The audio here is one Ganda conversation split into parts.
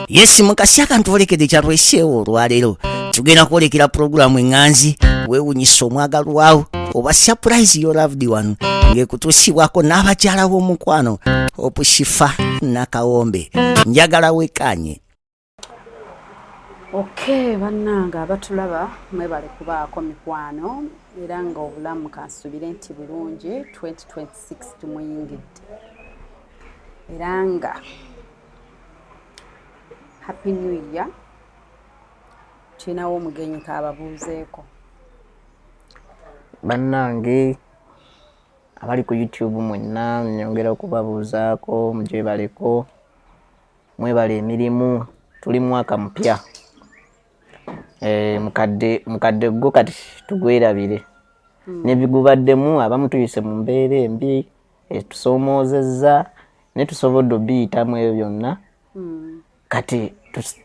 Yes mukasi akantwolekede kyatweshewo olwaleero tugenda kwolekera programu enganzi weewunyisa omwagalwawo oba surprise your loved one ngekutuusibwako n'abakyala b'omukwano Opushifa Nakawombe njagala wekanye. Okay bannanga abatulaba mwebale kubaako mikwano era nga obulamu kansubire nti bulungi 2026 tumuyingidde era nga Happy New Year. Tulinawo omugenyi kaababuuzeeko. Bannange abali ku YouTube mwenna nyongera okubabuuzaako mugyebaleko mwebale emirimu tuli mwaka mpya mukadde gwo kati tugwerabire nebigubaddemu abamu tuyise mu mbeera embi etusomoozezza ne tusobodde obiyitamu ebyo byonna kati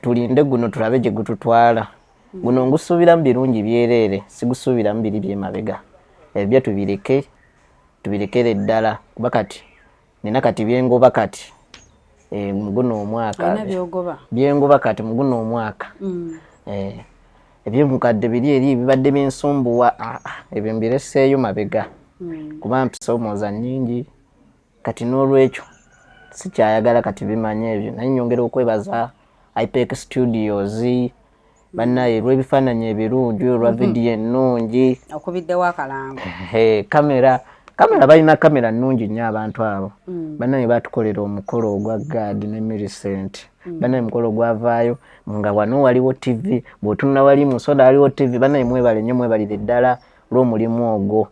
tulinde guno tulabe gye gututwala guno ngusuubiramu birungi byereere sigusuubiramu biri byemabega ebyo tubirekere ddala kuba kati nina kati byengoba kati muguno omwaka byengoba kati muguno omwaka ebyo mukadde biri eri bibadde byensumbuwa ebyo mbireseeyo mabega kuba mpisomooza nnyingi kati n'olwekyo sikyayagala kati bimanye ebyo naye nyongera okwebaza IPEC Studios bannaye lw'ebifaananyi ebirungi olwa vidiyo ennungi okubiddewo akalango kamera balina kamera nnungi nnyo abantu abo bannaye batukolera omukolo ogwa God ne Millicent bannaye mukolo gwavaayo nga wano waliwo TV bw'otunula wali mu soda waliwo TV bannaye mwebale nnyo mwebalire ddala olw'omulimu ogwo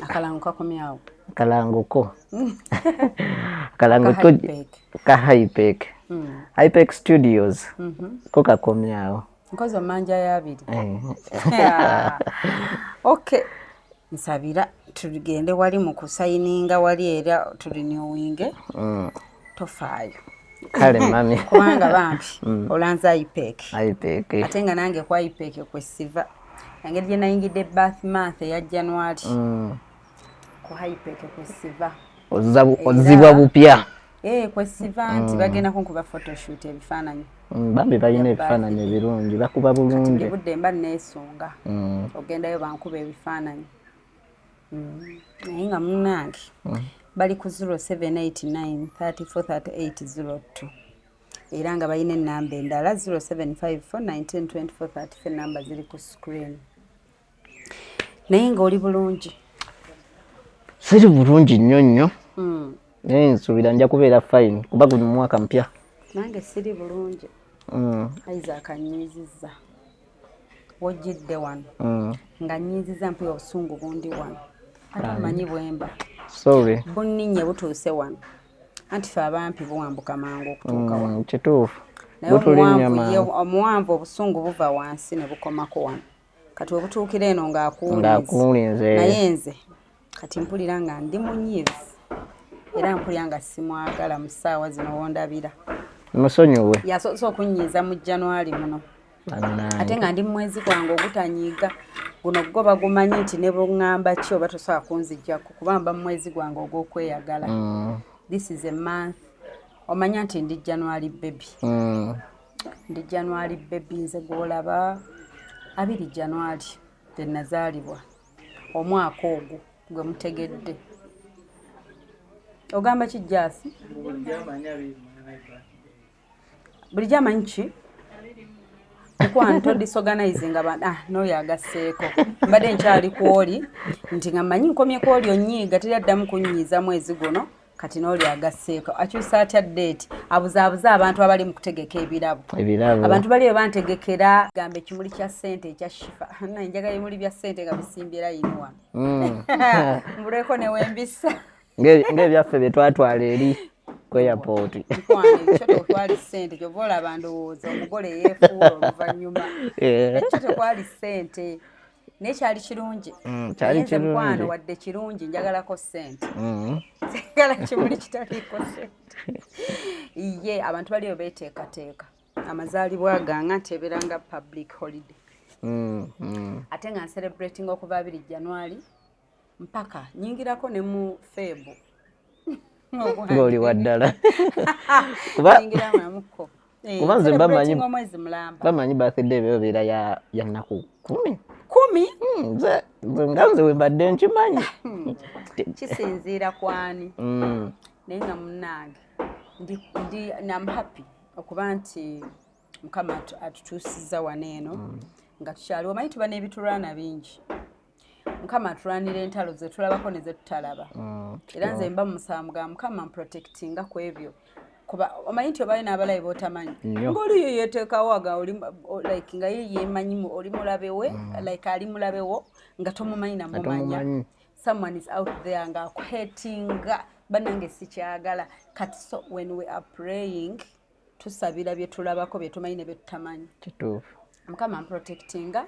akalango kakomyawo kalangoko kalangoko ka IPEC IPEC Studios ko kakomyawo nkozi omanja yabiri okay nsabira tugende wali mu kusayininga wali era tulinowinge tofaayo kale mami kubanga bambi olanza IPEC ate nga nange kwa IPEC kwesiva engeri gye nayingidde birth month eya January ku IPEC kwesiva ozibwa bupya kwesiva nti bagenda kunkuba photoshoot ebifaananyi bambi balina ebifaananyi ebirungi bakuba bulungi budde mba neesunga ogendayo bankuba ebifaananyi naye nga munnange bali ku 0789 343802 era nga balina ennamba endala 0754192434 ennamba ziri ku screen naye nga oli bulungi siri bulungi nnyo nnyo naye nsuubira nja kubeera fine kuba guno mwaka mpya nange siri bulungi Isaac anyiizizza wojjidde wano nga nyiizizza mpya obusungu bundi wano ate omanyi bwemba sorry bunninye butuuse wano anti fe abampi buwambuka mangu okutuuka wano kituufu naye omuwanvu obusungu buva wansi ne bukomako wano kati webutuukira eno ng'akuwulinze naye nze kati mpulira nga ndi munyiivu era mpulira nga simwagala mu ssaawa zino wondabira musonyiwe yasoose okunyiiza mu January muno ate nga ndi mu mwezi gwange ogutanyiiga guno gwo bagumanyi nti ne buŋŋamba ki oba tosobola kunzijjako kuba mba mu mwezi gwange ogw'okweyagala this is a month omanya nti ndi January baby ndi January baby nze gw'olaba 2 January tenazaalibwa omwaka ogwo gwe mutegedde ogamba ki Jasi bulijjo amanyi ki okwanto disorganizing abantu n'oyo agasseeko mbadde nkyali kwoli nti nga mmanyi nkomye kwoli onyiiga teri addamu kunnyiiza mwezi guno kati n'oli agasseeko akyusa atya date abuzaabuza abantu abali mu kutegeka ebirabo abantu bali bwe bantegekera gamba ekimuli kya ssente ekya Shifa naye njagala ebimuli bya ssente nga bisimbye layini wano mbuleko ne wembisa ng'ebyaffe bye twatwala eri ku airport ekyo tekwali ssente kyova olaba ndowooza omugole yeefuula oluvannyuma ekyo tekwali ssente naye kyali kirungi nze mukwano wadde kirungi njagalako ssente njagala kimuli kitaliiko ssente ye abantu baliyo beeteekateeka amazaalibwa gange nteeberanga public holiday ate nga celebrating okuva 2 January mpaka nyingirako ne mu February ng'oli waddala kuba nze bamanyi birthday ebeera ya nnaku 10 nga nze wembadde nkimanyi kisinziira kwani naye nga munnange I'm happy okuba nti Mukama atutuusizza wano eno nga tukyali omanyi tuba n'ebitulwana bingi Mukama atulwanira entalo ze tulabako ne ze tutalaba era nze mba musamuga Mukama protectinga ku ebyo kuba omanyi nti obaali n'abalabe b'otamanyi ng'oli ye yeeteekawo aga like nga ye yeemanyi oli mulabe we like ali mulabe wo nga tomumanyi namumanya someone is out there nga akuhatinga bannange sikyagala kati so when we are praying tusabira bye tulabako bye tumanyi ne bye tutamanyi kituufu Mukama protectinga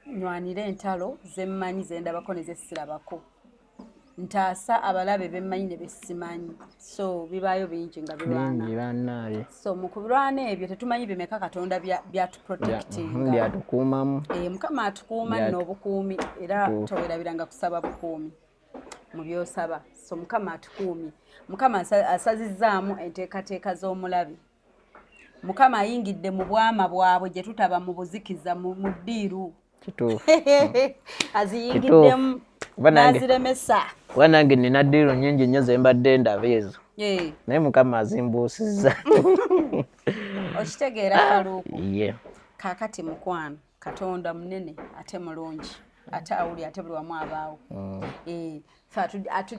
nywanira entalo zemmanyi zendabako ne zesirabako ntaasa abalabe bemmanyi ne besimanyi so bibaayo bingi nga birwana so mu kulwana ebyo tetumanyi bimeka Katonda byatuprotectinga byatukuumamu Mukama atukuuma n'obukuumi era towerabiranga kusaba bukuumi mu byosaba so Mukama atukuumye Mukama asazizzaamu enteekateeka z'omulabi Mukama ayingidde mu bwama bwabwe gye tutaba mu buzikiza mu ddiiru aziyingiddemu n'aziremesa kuba nange nina ddiiru nnyingi nnyo ze mbadde ndaba ezo naye Mukama azimbuusizza okitegeera Kaluuku kaakati mukwano Katonda munene ate mulungi ate awuli ate buli wamu abaawo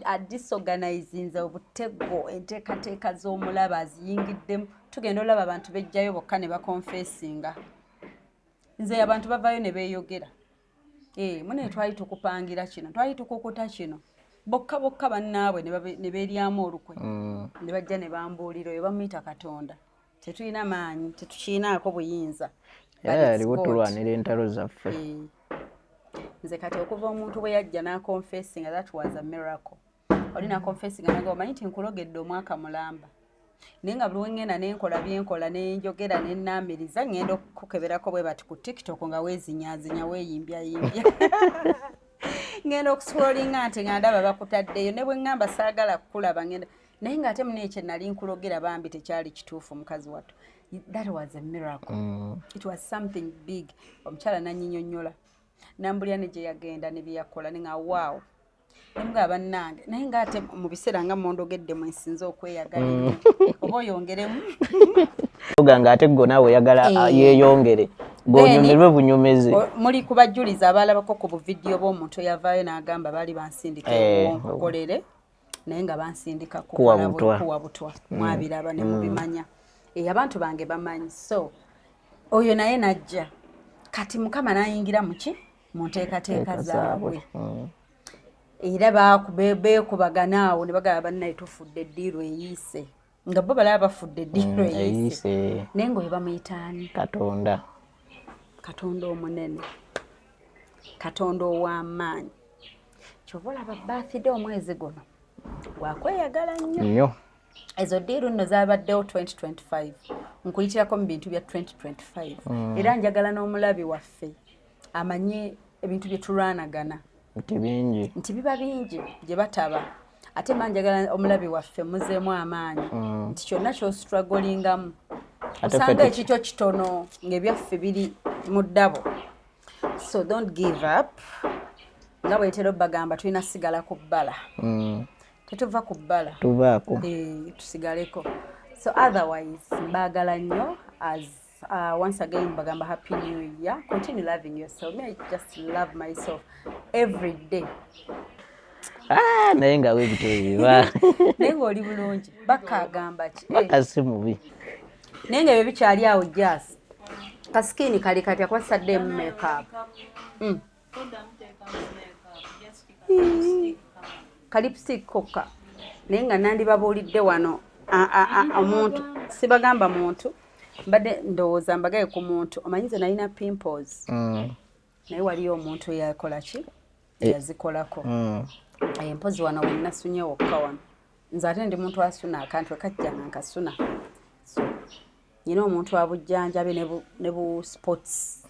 adisorganizinze obutego enteekateeka z'omulaba aziyingiddemu tugenda olaba abantu bejjayo bokka ne bakonfesinga nze abantu bavaayo ne beeyogera mune twali tukupangira kino twali tukukuta kino bokka bannaabwe ne beeryamu olukwe ne bajja ne bambuulira oyo bamuyita Katonda tetulina maanyi tetukiinaako buyinza aliwo tulwanira entalo zaffe nze kati okuva omuntu bwe yajja n'akonfesinga that was a miracle oli n'akonfesinga naga omanyi nti nkulogedde omwaka mulamba naye nga buli wengenda nenkola byenkola nenjogera nennaamiriza ngenda okukeberako bwe bati ku TikTok nga weezinyaazinya weeyimbyayimbya ngenda okuscrollinga nti nga ndaba bakutaddeyo ne bwe ŋŋamba saagala kukulaba ngenda naye ng'ate muneekye nali nkulogera bambi tekyali kituufu mukazi wattu that was a miracle it was something big omukyala nanyinyonnyola nambulya ne gye yagenda ne bye yakola ne nga waawo nemugaba bannange naye ng'ate mu biseera nga mondogedde mwensinze okweyagala ennyo oba oyongeremu oganga ate ggo naawe oyagala yeeyongere gonyumirwe bunyumizi muli kubajjuliza abalabako ku buvidiyo bw'omuntu eyavaayo n'agamba baali bansindika nkukolere naye nga bansindika kuwa butwa mwabiraba ne mubimanya abantu bange bamanyi so oyo naye najja kati Mukama n'ayingira muki mu nteekateeka zaabwe era beekubagana awo ne bagaba bannaye tufudde eddiiru eyiise nga bo balaba bafudde eddiiru eyiise naye ngaoyo bamuyitaani Katonda omunene Katonda ow'amaanyi kyova olaba birthday omwezi guno gwakweyagala nnyo ezo ddiiru nno zabaddewo 2025 nkuyitirako mu bintu bya 2025 era njagala n'omulabi waffe amanye ebintu bye tulwanagana nti biba bingi gye bataba ate manjagala omulabi waffe muzeemu amaanyi nti kyonna ky'ostruggolingamu osanga ekikyo kitono ng'ebyaffe biri mu ddabo so don't give up nga bwetera obbagamba tulina sigala ku bbala tetuva ku bbala tuvaako tusigaleko so otherwise mbaagala nnyo as once again bagamba happy new year continue loving yourself me I just love myself every day naye nga webiteebiba naye ng'oli bulungi bakagamba ki bakasi mubi naye nga ebyo bikyali awo jasi kasikini kali kati akwasaddeemu makeup kalipstick kokka naye nga nandibabuulidde wano omuntu sibagamba muntu mbadde ndowooza mbagaye ku muntu omanyize nalina pimples naye waliyo omuntu yakola ki yazikolako empozi wano wenasunye wokka wano nze ate ndi muntu asuna akantu ekajjanga nkasuna so nyina omuntu wabujjanjabe ne bu sports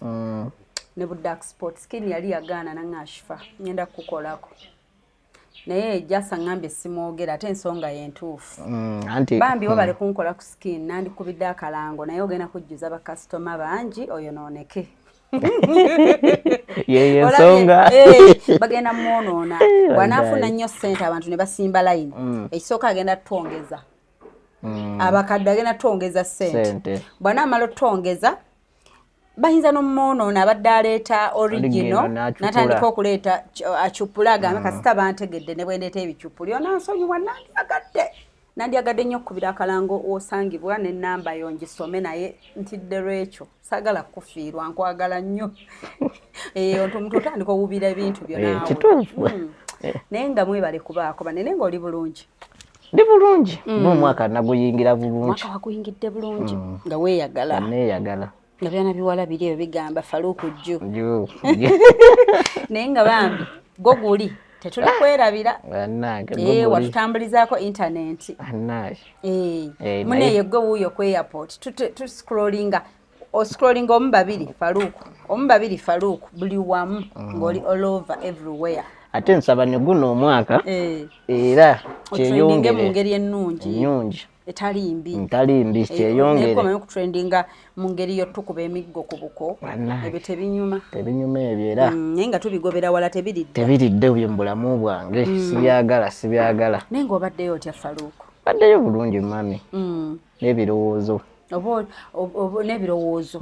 ne bu dark sports skin yali yagaana naŋŋashifa ngenda kukolako naye jasa ngambye simwogera ate ensonga yentuufu anti bambi wo bali kunkola ku skin nandikubidde akalango naye ogenda kujjuza bakasitoma bangi oyo nooneke yeyo ensonga bagenda mwonoona bwanaafuna nnyo ssente abantu ne basimba layini ekisooka agenda twongeza abakadde agenda twongeza ssente bwanaamala otwongeza bayinza n'omwonoona abadde aleeta original natandika okuleeta acupula agambe kasita bantegedde ne bwendeeta ebicupuli onansonyiwa nandyagadde nnyo okukubira akalango osangibwa n'ennamba yo ngisome naye ntidde lwekyo sagala kufiirwa nkwagala nnyo omuntu otandika owubira ebintu byonaawe naye nga mwebale kubaako banene ng'oli bulungi ndi bulungi n'omwaka naguyingira bulungi mwaka waguyingidde bulungi nga weeyagala neeyagala nga byana biwala biri ebyo bigamba faluuku jju naye nga bambi go guli tetuli kwerabira watutambulizaako intaneti muneyo gwe wuuyo ku airport tuscrollinga oscrollinga omu babiri faluuku buli wamu ng'oli all over everywhere ate nsaba ne guno omwaka era kyeyongere mu ngeri ennungi etali mbi kyeyongere okutrendinga mu ngeri yotukuba emiggo ku buko ebyo tebinyuma ebyo era naye nga tubigobera wala tebiridde bye mu bulamu bwange sibyagala naye ng'obaddeyo otya faluuku baddeyo bulungi mami n'ebirowoozo n'ebirowoozo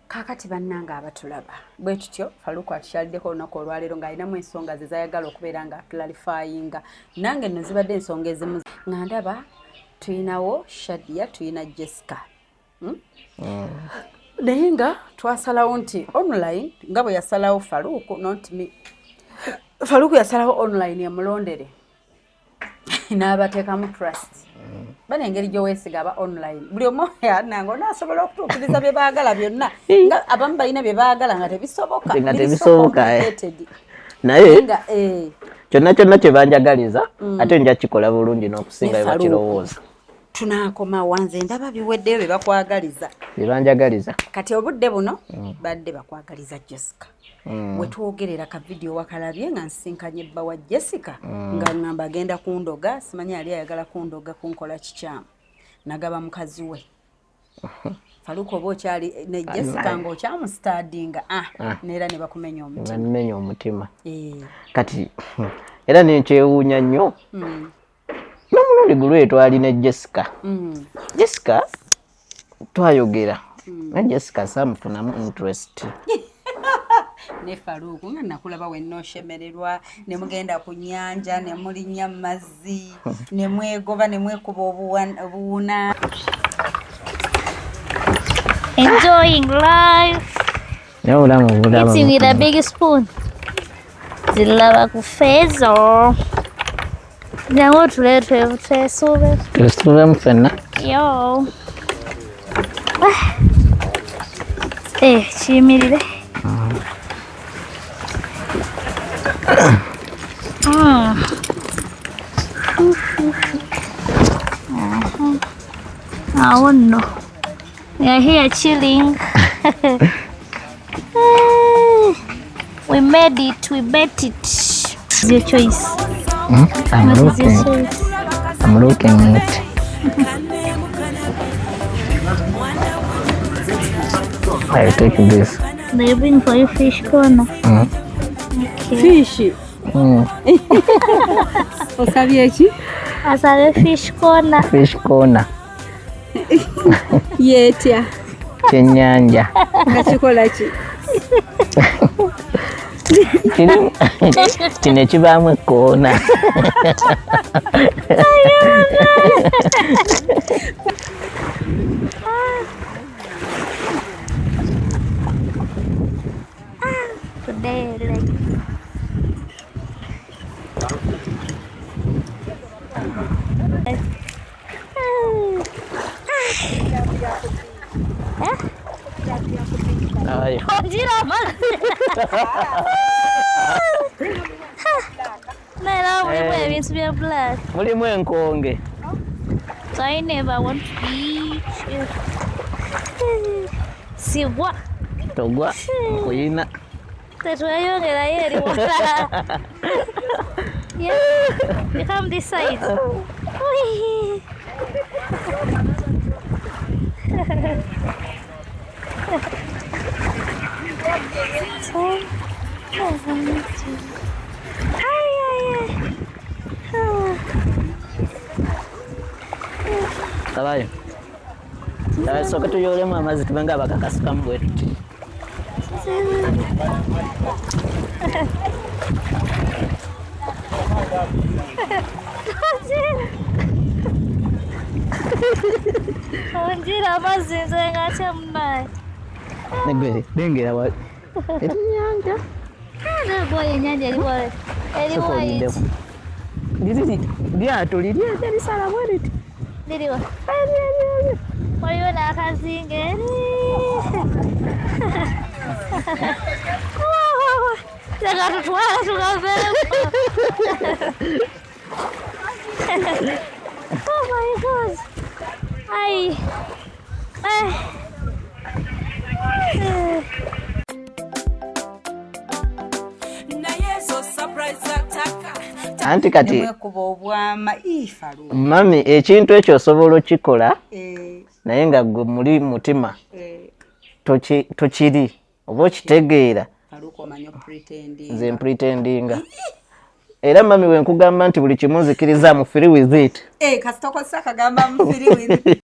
kaakati bannanga abatulaba bwe tutyo faluuku atukyaliddeko olunaku olwaleero ng'alinamu ensonga ze zayagala okubeera nga clarifyinga nange nno zibadde ensonga ezimu nga ndaba tuyinawo Shadia tuyina Jessica naye nga twasalawo nti online nga bwe yasalawo faluuku faluuku yasalawo online yamulondere n'abateekamu trust bana engeri gyoweesiga aba online buli omu yananga onaasobola okutuukiriza bye baagala byonna nga abamu balina bye baagala nga tebisoboka naye kyonna kye banjagaliza ate nja kikola bulungi n'okusinga bye bakirowooza tunaakoma wanze ndaba biweddeyo bye bakwagaliza bye banjagaliza kati obudde buno badde bakwagaliza Jessica wetwogerera ka video wakalabye nga nsinkanye bba wa Jessica nga ngamba agenda kundoga simanyi yali ayagala kundoga kunkola kikyamu nagaba mukazi we faluuku oba okyali ne Jessica ng'okyamusitadinga neera ne bakumenya omutima kati era nenkyewuunya nnyo n'omulundi gulwe twali ne Jessica Jessica twayogera na Jessica samufunamu interest ne faluuku nga nakulaba wennoshemererwa ne mugenda ku nnyanja ne mulinnya mu mazzi ne mwegoba ne mwekuba obuwuna enjoying life eating with a big spoon zilaba ku feezo jangu twesuubemu ffenna yo kiyimirire awo nno we are here chilling we made it it's your choice I'm looking at I'll take this. They bring for you fish corner. Okay. Fish. Osabye ki? Asabe fish corner. Fish corner. Yetya. Kyennyanja. Nga kikola ki? Kino kibaamu ekkoona. Today, like mulimu enkonge. So I never want to eat. Sigwa. Togwa kuyina. Tetwayongerayo eri wala. Yeah. You come this side. Whee! Kabayo. Soka tuyolemu amazzi tubenga abakakasikamu bwe tuti. Onjira amazzi nze ng'akyammaanyi. Negere lengera wa ennyanja. Boy ennyanja eriwo ayiti. Lyato liri edda lisala bwe liti. Liriwa. Waliwo n'akazinga eri. Leka tutwala tukaveeko. Oh my God. Ai. Anti kati kuba obwama ifalu. Mami ekintu ekyo osobola okikola naye nga gwe muli mutima tokiri oba okitegeera nze pretendinga era mami we nkugamba nti buli kimu nzikiriza mu free with it kasitokosa kagamba mu free with it.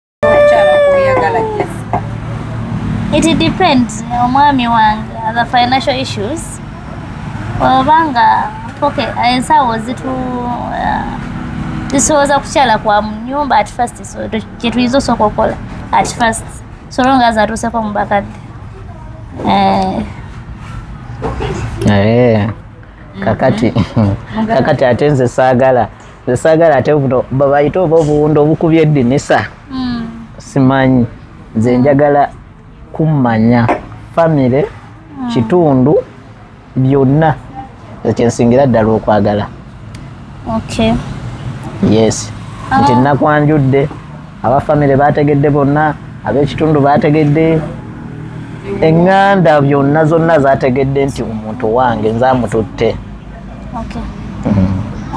It depends omwami wange the financial issues obanga okay ensawo zisoboza kukyala kwa nyumba at first so kyetuyinza osooka okukola at first so long as atuuseko mu bakadde kakati ate nze saagala ate buno babayita oba obuwundo obukubye eddinisa simanyi nze njagala kummanya famire kitundu byonna ekyensingira ddala okwagala. Okay. Yes. Nti nakwanjudde abafamire bategedde bonna ab'ekitundu bategedde eŋŋanda byonna zonna zategedde nti omuntu wange nze amututte. Okay.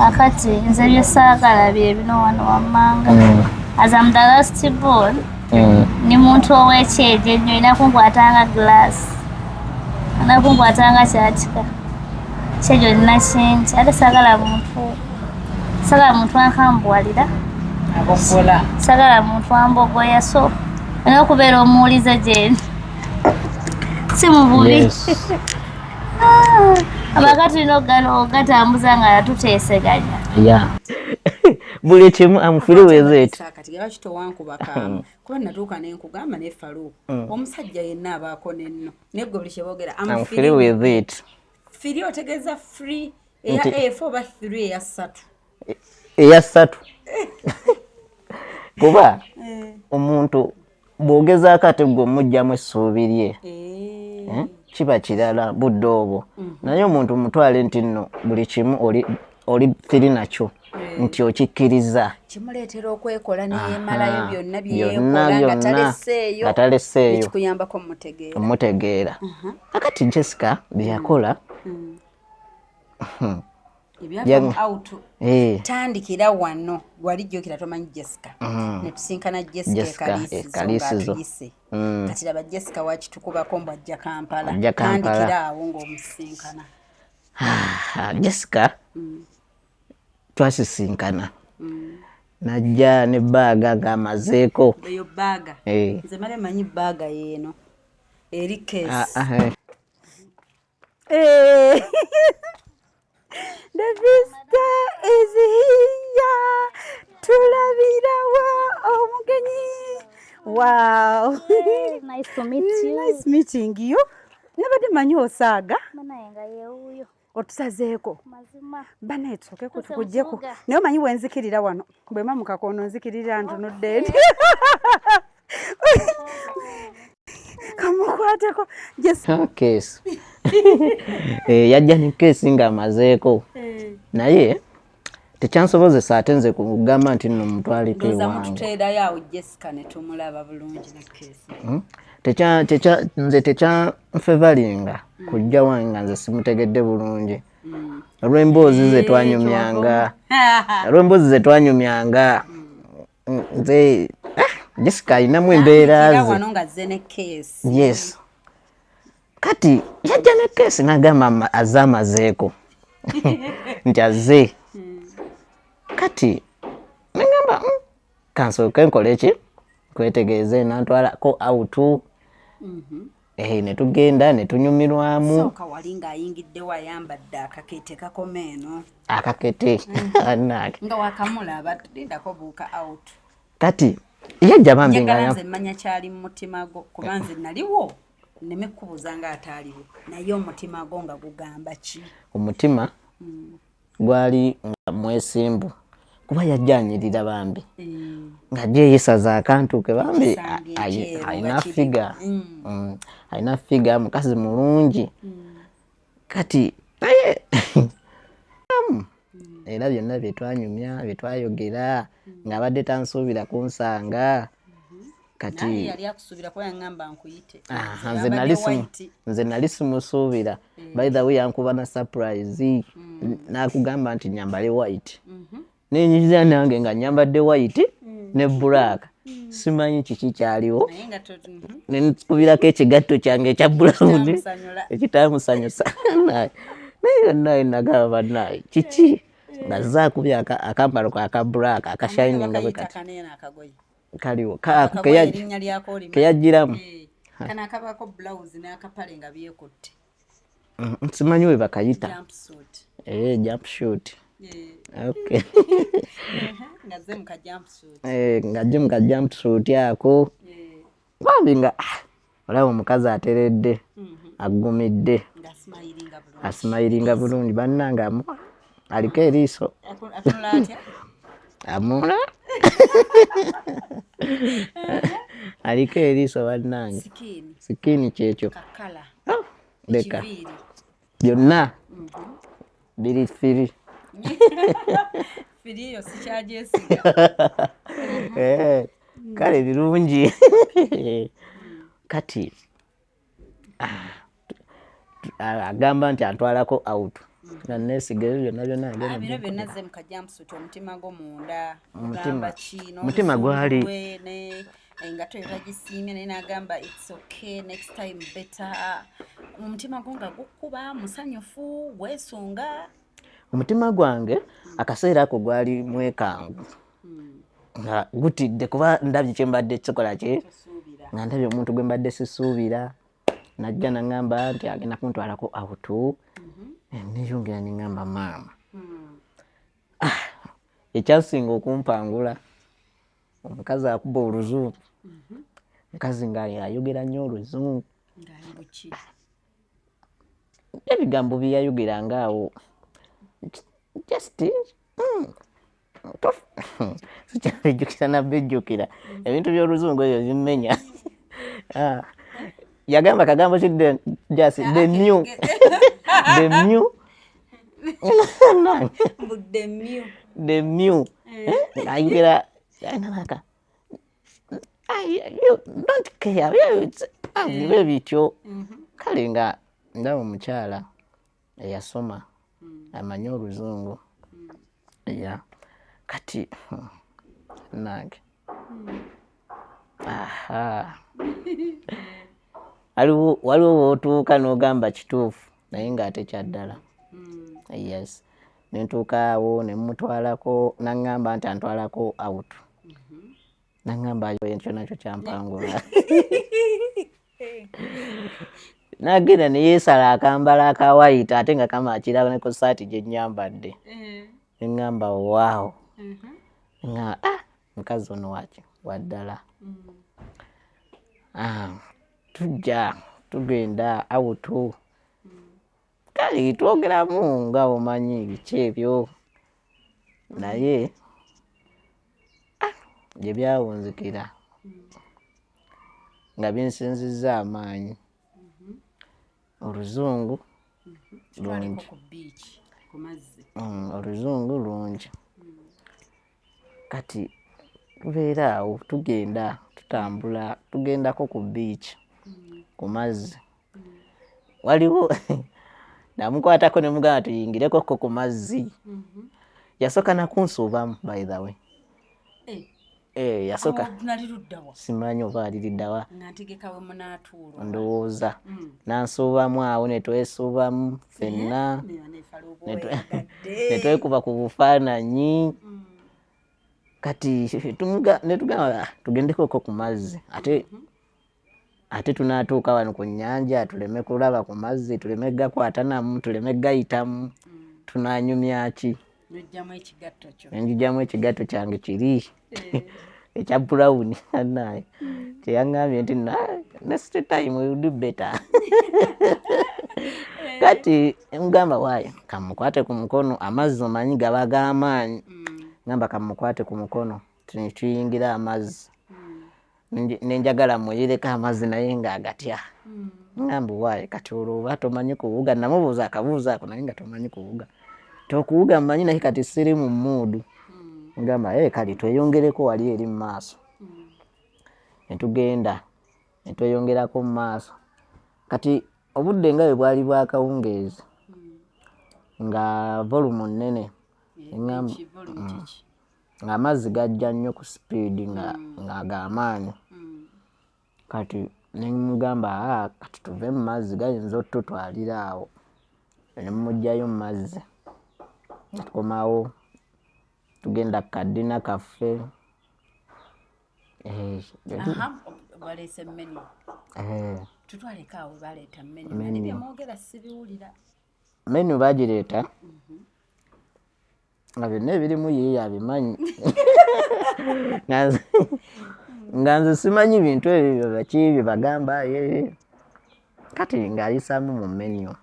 Akati nze bye saagala bye bino wano wammanga as I'm the last born ni muntu ow'ekyejo ennyo olina kunkwatanga glass nakunkwatanga kyatika kyejo nina kingi ate saagala muntu ankambwalira saagala muntu ambogoya so olina okubeera omuwulize gyendi si mu bubi abaka tulina ogatambuza nga tuteeseganya buli kimu amufiri wezeti kati gaba kitowankubakamu kuba natuuka nenkugamba ne Faruku omusajja yenna abaako nenno naye gwe buli kyeboogera amufiri wezeti firi otegeeza free eya A4 oba 3 eya 3 eya 3 kuba omuntu bw'ogezaako ate gwe omugyamu essuubi lye kiba kirala budde obwo naye omuntu mutwale nti nno buli kimu oli firi nakyo nti okikkiriza kimuleetera okwekola neyemalayo byonna byeyekola nga taleseeyo kikuyambako mutegeera akati Jessica byeyakola tandikira wano walijjukira tomanyi Jessica netusinkana Jessica ekaliisizo kati laba Jessica wakitukubako mbu ajja Kampala tandikira awo ng'omusinkana Jessica twasisinkana najja ne baaga ng'amazeeko eyo baaga nze male manyi baaga yeeno eri keesi The vista is here. Tulabirawa omugenyi. Wow. Nice to meet you. Nice meeting you. Nabadde manyi osaaga. Manayenga yewuyo. Otusazeeko. Mazima. Bana etsoke kutukujjeko. Naye manyi wenzikirira wano. Bwe mamuka kono nzikirira ntunudde. Kamukwateko. Case. Yajja ne case ng'amazeeko. Naye tekyansobozesa ate nze kugamba nti nno mutwaleko ewange. Nza yawo Jessica ne tumulaba bulungi ne case. Nze tekyanfevalinga kujja wange nga nze simutegedde bulungi. olw'emboozi ze twanyumyanga nze Jessica ayinamu embeera ze wano nga ze ne case. Yes. Kati yajja ne case n'agamba azze amazeeko nti azze. Kati nengamba kansooke nkole ki kwetegeeze nantwalako out. Ne tugenda ne tunyumirwamu. Sooka wali ng'ayingidde wayambadde akakete kakoma eno. Akakete annaake Nga wakamulaba lindako buuka out. Kati yajja bambi Njagala nze mmanya kyali mu mutima gwo kuba nze naliwo nneme kubuuza ng'ataaliwo naye omutima gwo nga gugamba ki? Omutima gwali nga mwesimbu kuba yajjanyirira bambi nga jeyesaza akantu ke bambi alina figa mukazi mulungi. Kati naye era byonna byetwanyumya byetwayogera ng'abadde tansuubira kunsanga. Kati yali akusuubira kuba yaŋŋamba nkuyite. Nze nali simusuubira. By the way yankuba na surprise n'akugamba nti nyambale white. Nenyiza nange nga nyambadde white ne black. Simanyi kiki kyaliwo. Ne nkubirako ekigatto kyange ekya brown ekitamusanyusa. Naye nagamba bannaye kiki nga zaakubya akambalo ka black akashininga bwe kati. Kaliwo keyajjiramu kana akabako blouse n'akapale nga byekutte. Simanyi we bakayita jumpsuit. Okay. Ngazze mu ka jumpsuit. Ngajje mu ka jumpsuit ako. Bambi nga olaba omukazi ateredde agumidde asmayiringa bulungi bannanga aliko eriiso atunula atya? Amula aliko eriiso bannange sikini kyekyo kakala leka byonna biri firi firiyo sikyagyesiga. kale birungi. Kati agamba nti antwalako out nga neesiga ebyo byonna byonna ze mu kajamusuti omutima gwo munda mutima gwali engato etagisiimye naye n'agamba it's okay next time better. Omutima gwo nga gukuba musanyufu weesunga. Omutima gwange akaseera ako gwali mwekangu nga gutidde kuba ndabye kye mbadde kikola kye nga ndabye omuntu gwe mbadde sisuubira. Najja naŋŋamba nti agenda kuntwalako out. Niyongera niŋŋamba maama ekyasinga okumpangula omukazi akuba oluzungu. Mukazi nga ayogera nnyo oluzungu. Ebigambo bye yayogeranga awo just sikyabijjukira nabbijjukira ebintu by'oluzungu ebyo bimmenya. Yagamba kagambo ki just the new ayogera naka you don't care bibe bityo. Kale nga ndaba omukyala eyasoma amanyi oluzungu. Kati nange waliwo wootuuka n'ogamba kituufu naye ng'ate kyaddala. Yes. Nentuuka awo ne mutwalako naŋŋamba nti antwalako out. Naŋŋamba ekyo nakyo kyampangula. N'agenda ne yeesala akambala aka white ate nga kamakira ne ku saati gye nnyambadde. Ne ŋŋamba waawo. Nga mukazi ono waki waddala. Tujja tugenda out. Kale twogeramu nga omanyi biki ebyo naye gye byawunzikira nga binsinzizza amaanyi. Oluzungu lungi. Oluzungu lungi. Kati tubeera awo tugenda tutambula tugendako ku beach ku mazzi. Waliwo namukwatako ne mugamba tuyingireko ku mazzi. Yasooka nakunsuubamu by the way. Yasooka simanyi oba aliriddawa ndowooza nansuubamu awo ne twesuubamu ffenna ne twekuba ku bufaananyi. Kati ne tugamba tugendeko ku mazzi ate tunaatuuka wano ku nnyanja tuleme kulaba ku mazzi, tuleme gakwatanamu, tuleme gayitamu, tunanyumya ki? Nenjigyamu ekigatto kyange kiri ekya brown. Naye teyaŋŋambye nti next time we will do better. Kati mugamba waayo kamukwate ku mukono, amazzi omanyi gaba g'amaanyi. Ngamba kamukwate ku mukono tuyingira amazzi. Nenjagala muyireko amazzi naye ng'agatya. Ngamba waayo kati olwo oba tomanyi kuwuga. Namubuuza akabuuzo ako naye nga tomanyi kuwuga. Tokuwuga mmanyi naye kati siri mu muudu. Ngamba kali tweyongereko wali eri mu maaso. Ne tugenda ne tweyongerako mu maaso. Kati obudde nga bwe bwali bwa kawungeezi nga volume nnene. Ng'amazzi gajja nnyo ku sipiidi nga g'amaanyi. Kati ne mugamba kati tuve mu mazzi gayinza otutwalira awo. Ne mmuggyayo mu mazzi. Tukomawo tugenda kadina kaffe. Baleese menu. Tutwaleko awo baleeta menu. Nali byemwogera sibiwulira. Menu bagireeta. Nga byonna ebirimu ye abimanyi. Nga nze simanyi bintu ebyo baki bye bagamba kati ng'ayisaamu mu menu.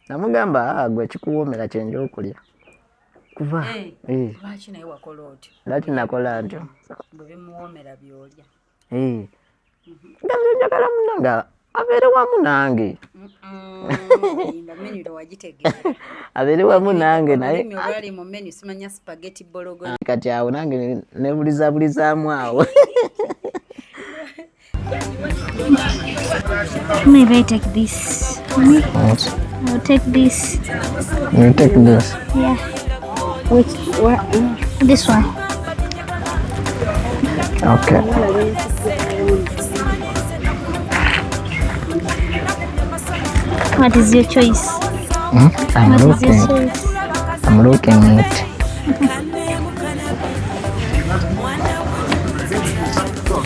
Namugamba gwe kikuwoomera kyenja okulya. Kuva lwaki naye wakola otyo? Lwaki nakola ntyo? Bwe bimuwoomera by'olya. Nga nze njagala munnange abeere wamu nange. Menu tewagitegeera. Abeere wamu nange naye olwali mu menu simanya spaghetti bologo. Kati awo nange nebulizabulizaamu awo. Maybe I take this. I'll take this. You take this. Yeah. This one. Okay. What is your choice? I'm looking at it.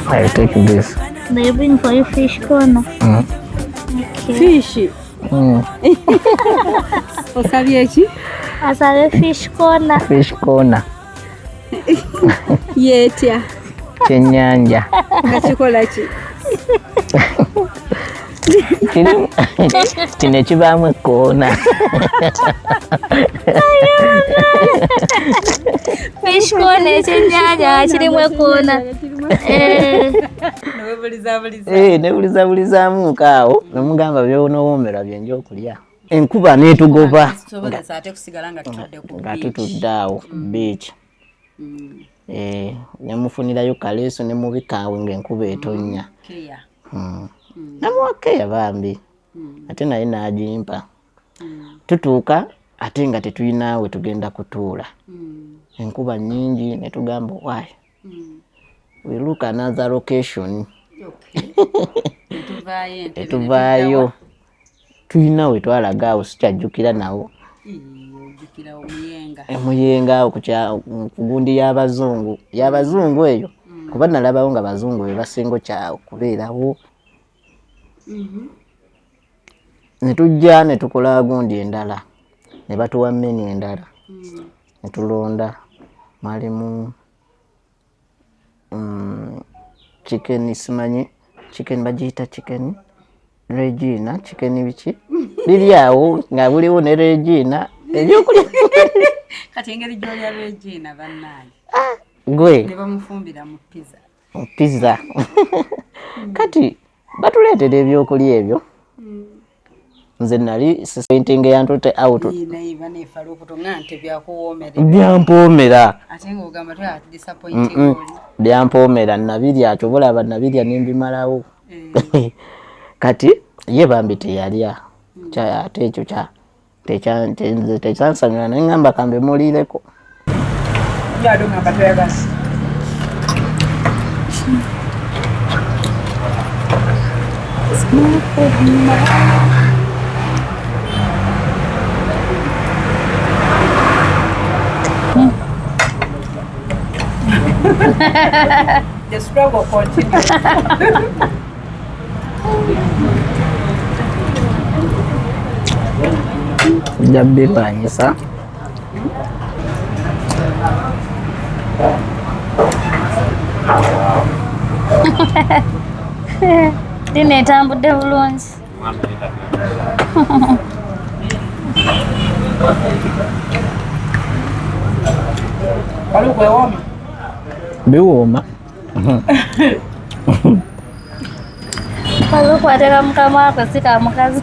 I take this. They bring for you fish corner. Okay. Fish. Osabye ki? Asabe fish corner. Fish corner. Yetya. Kyennyanja. Nga kikola ki? Kino kibaamu ekkoona. Fish corner ekyennyanja kirimu ekkoona. Nebulizabulizaamu kaawo nemugamba byonoowoomera byenja okulya. Enkuba neetugoba nga tutudde awo ku beach. Nemufunirayo kaleeso nemubikaawe ng'enkuba etonnya. Namuwakeya bambi ate naye n'agimpa. Tutuuka ate nga tetuyinaawe tugenda kutuula. Enkuba nnyingi ne tugamba why we look another location. Tuvaayo tuyina we twalaga awo sikyajjukira nawo. Emuyenga awo ku gundi y'abazungu eyo kuba nalabawo nga bazungu be basinga kyawo kubeerawo. Ne tujja ne tukola gundi endala ne batuwa menu endala ne tulonda malimu chicken simanyi chicken bagiyita chicken Regina chicken biki biri awo nga buliwo ne Regina ebyokulya. Kati engeri gy'olya Regina bannange gwe ne bamufumbira mu pizza. Kati batuleetera ebyokulya ebyo. Nze nali sisentinga yantute out. Byampoomera. Byampoomera nabirya akyo bulaba nabirya nimbimalawo. Kati ye bambi teyalya ate ekyo tekyansanyula naye ngamba kambe mulireko. Yado ngamba toyagala. The struggle continues. Jabiranyisa. Dino etambudde bulungi. Paluku ewooma. Biwooma. Paluku ateeka mukama wako si ka mukazi.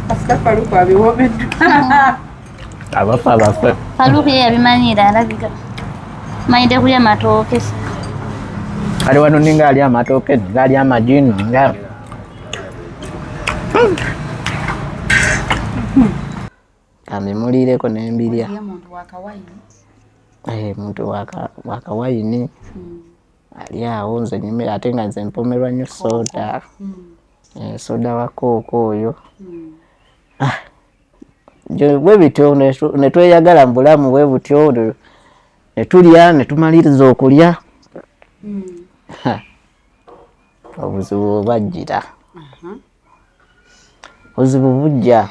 Asika Paluku abiwoomeddwa. Abafa bafe. Paluku ye yabimanyira alabika. Manyidde kulya matooke. Ali wano ninga alya amatooke gali amajino nga kambe mulireko nembirya. Muntu wakawayini. Muntu wakawayini ali awo nze nyumira ate nga nze mpomerwa nnyo soda. Soda wa kooko oyo. Bwe bityo ne tweyagala mu bulamu bwe butyo ne tulya ne tumaliriza okulya. Obuzibu bwajjira. Obuzibu bujja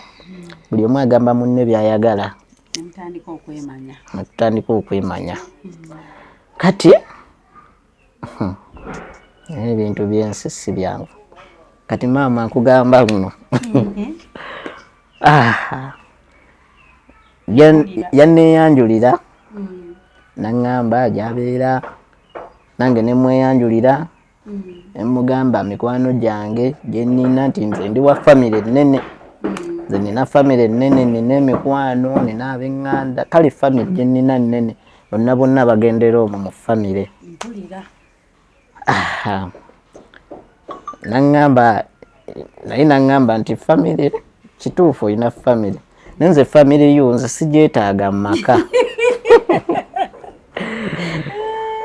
buli omu agamba munne byayagala. Netutandika okwemanya. Kati ebintu byensi si byangu. Kati maama nkugamba luno. Yanneyanjulira naŋŋamba gyabeera nange ne mweyanjulira emugamba mikwano gyange gye nnina nti nze ndi wa famire ennene. Nze nina famire ennene, nina emikwano, nina ab'eŋŋanda, kale famire gye nnina nnene bonna bagendera omwo mu famire. Naŋŋamba nti famire kituufu olina famire naye nze famire yo nze sigyetaaga mu maka.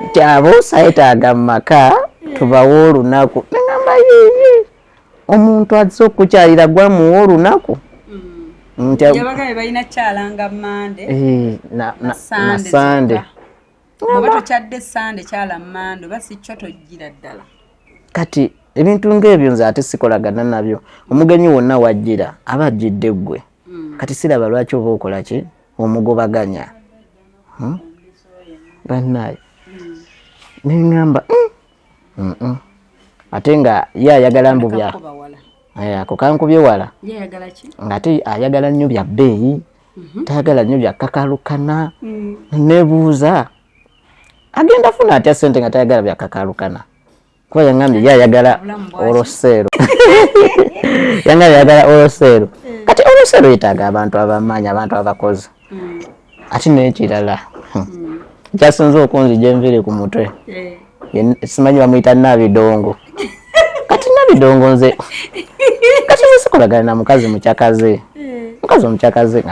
Nti abo sayetaaga mu maka tubawo olunaku. Naŋŋamba yeye omuntu azze okukyalira gwamuwa olunaku. Yabagaye balina kyalanga Mande. Na Sande. Oba tokyadde Sande kyala Mande oba si kyo tojjira ddala. Kati ebintu ng'ebyo nze ate sikolagana nabyo. Omugenyi wonna wajjira aba ajjidde ggwe. Kati siraba lwaki oba okola ki omugobaganya. Bannaye neŋŋamba ate nga ye ayagala mbu bya ako kankubye wala ng'ate ayagala nnyo bya bbeeyi tayagala nnyo bya kakalukana. Nebuuza agenda funa atya ssente nga tayagala bya kakalukana kuba yaŋŋambye ye ayagala oloseero. Yagala oloseero. Kati oloseero yetaaga abantu abamaanyi, abantu abakozi. Ate n'ekirala kyasinze okunzija enviiri ku mutwe simanyi bamuyita Nabidongo. Kati Nabidongo nze kati nze sikolagana na mukazi mukyakaze. Mukazi omukyakaze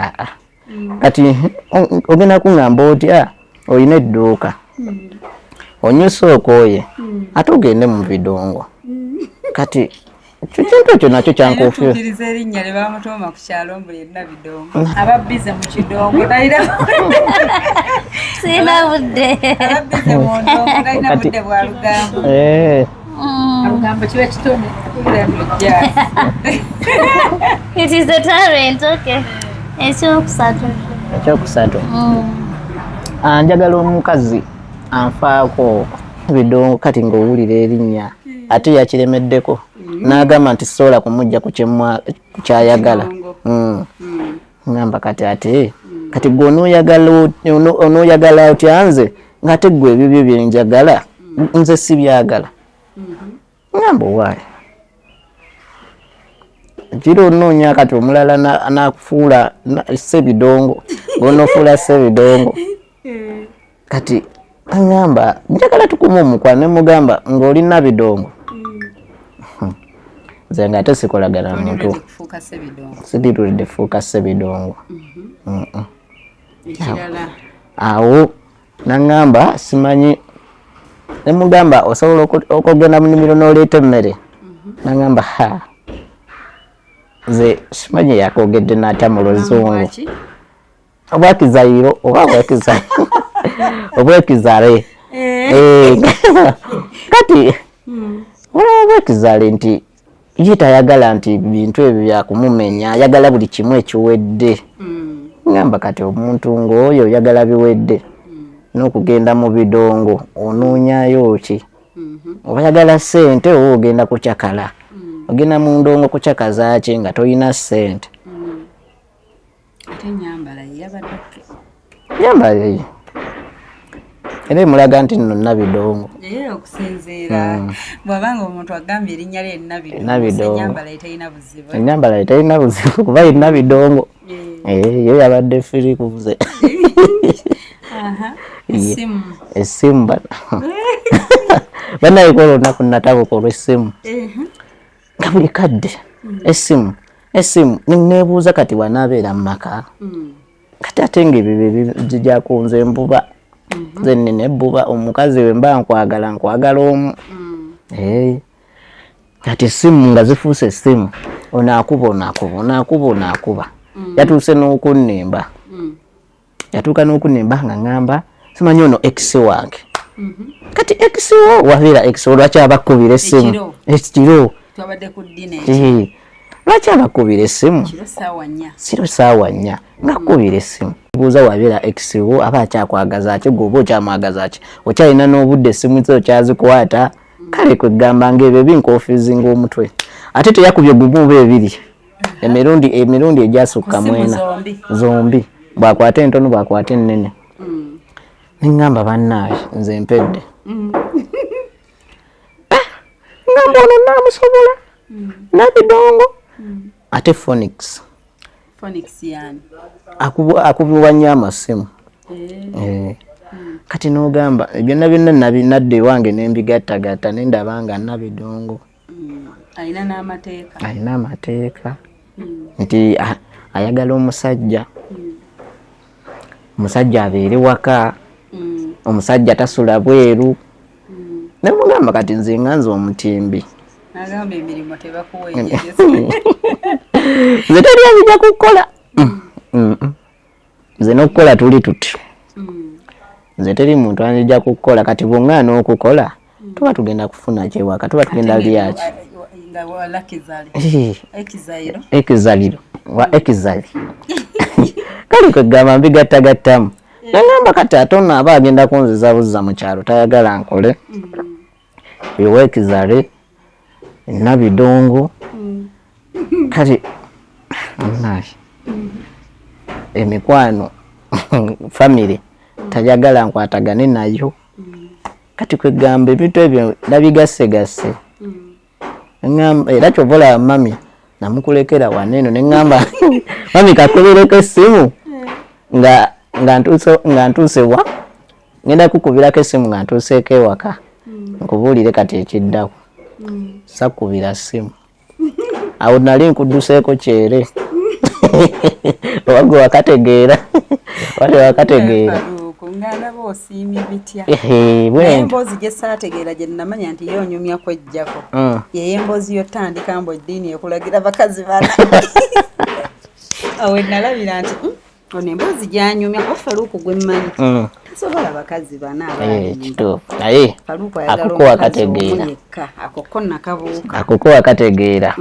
kati ogenda kuŋŋamba otya olina edduuka onyusa okooye ate ogende mu bidongo. Kati kintu ekyo nakyo kyankuufira. Tukiriza erinnya lye bamutuuma ku kyalo mbu ye Nabidongo. Ababbize mu kidongo talina Sina budde. ababbize mu ndongo talina budde bwa lugambo. Lugambo kiba kitone kulira mu jjaazi. It is the talent, okay. Ekyokusatu. Njagala omukazi anfaako bidongo kati ng'owulira erinnya ate yakiremeddeko n'agamba nti sobola kumujja ku kyayagala. Ngamba kati ate kati gwe onooyagala otya nze ng'ate gwe ebyo bye njagala nze si byagala. Ngamba owaayi kiro onoonya kati omulala anakufuula Sebidongo ng'onoofuula Sebidongo. Kati ngamba njagala tukuma omukwano ne mugamba ng'oli Nabidongo nze nga tesikolagana muntu sibirudde fuuka sebidongo. Ekirala awo naŋŋamba simanyi ne mugamba osobola okugenda mu nnimiro n'oleeta emmere naŋŋamba nze simanyi yakogedde n'atya mu luzungu obwakizayiro oba obwekizale kati olaba obwekizale nti ye tayagala nti bintu ebyo byakumumenya ayagala buli kimu ekiwedde. Ngamba kati omuntu ng'oyo oyagala biwedde n'okugenda mu bidongo onoonyayo ki? Oba oyagala ssente oba ogenda kucakala ogenda mu ndongo kucakaza ki nga toyina ssente? ate nyambala yabadde nyambala era emulaga nti nno nabidongo okusinziira bw'abanga omuntu agambye erinnya lye Nabidongo ennyambala eterina buzibu kuba erina bidongo yo yabadde firi kubuze essimu banayikola olunaku natabuka olw'essimu nga buli kadde essimu nebuuza kati wanaabeera mu maka kati ate ngaebyo zijja kunze embuba nze nnina ebbuba omukazi we mba nkwagala omu kati essimu nga zifuuse essimu onaakuba yatuuse n'okunnemba yatuuka n'okunnemba nga ŋŋamba simanyi ono ex wange kati ex wo wabeera ex lwaki abakubira essimu ekiro lwaki abakubira essimu siro saawa nnya ngakubira essimu buuza wabeera ex wo aba akyakwagaza ki gwoba okyamwagaza ki okyalina n'obudde essimu ze okyazikukwata kale kwegamba ngaebyo binkofizinga omutwe ate teyakubye gumu oba ebiri emirundi egyasukka mwena zombi bwakwata entono bwakwata ennene neŋŋamba bannaawe nze mpedde ŋŋamba ono naamusobola nabidongo ate Phonics yani akubibwa nnyo amasimu kati n'ogamba byonna byonna nadde ewange nembigattagatta nendaba nga nabidongo alina amateeka nti ayagala omusajja abeere waka omusajja tasula bweru nemugamba kati nze nganze omutimbi nagamba emirimu nze teri azija kukola nze n'okukola tuli tuti nze teri muntu anzija kukola kati bwongana okukola tuba tugenda kufuna kyewaka tuba tugenda lyaki ekizaliro wa ekizali kale kwegamba mbigattagattamu nagamba kati ate ono aba agenda kunziza buzza mu kyalo tayagala nkole ewa ekizale nabidongo kati emikwano family tayagala nkwatagane nayo kati kwegamba ebintu ebyo nabigassegase era kyovola mami namukulekera waneeno neŋŋamba mami kakubereko essimu nga ntuusewa ngenda kukubirako essimu nga ntuuseeko ewaka nkubuulire kati ekiddako sakubira ssimu awo nali nkudduseeko kyere owagwe wakategeera wate wakategeera ngaalaba osiimye bitya emboozi gye saategeera gye nnamanya nti yoonyumya kwejjako yeyo emboozi yotandika mbu eddiini ekulagira bakazi bana awe nalabira nti ono emboozi gyanyumya kuba Faluuku gwe mmanyi tasobola bakazi bana kituufu naye akoko wakategeera akoko nakabuuka akoko wakategeera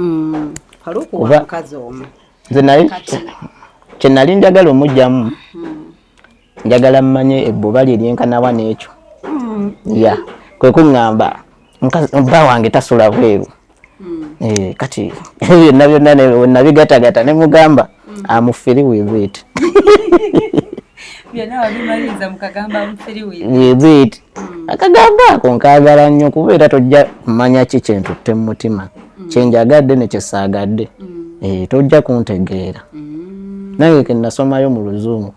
Faluuku wa mukazi omu nze naye kye nali njagala omugjamu njagala mmanye ebbuba lye lyenkanawa n'ekyo ya kwe kuŋŋamba bba wange tasula bweru kati byonna byonna nabigatagata ne mugamba amufiri with it byonna wabimaliriza mukagamba amufiri with it akagamba ako nkaagala nnyo kuba era tojja kumanya ki kyentutte mu mutima kyenjagadde ne kyesaagadde tojja kuntegeera nange ke nasomayo mu luzungu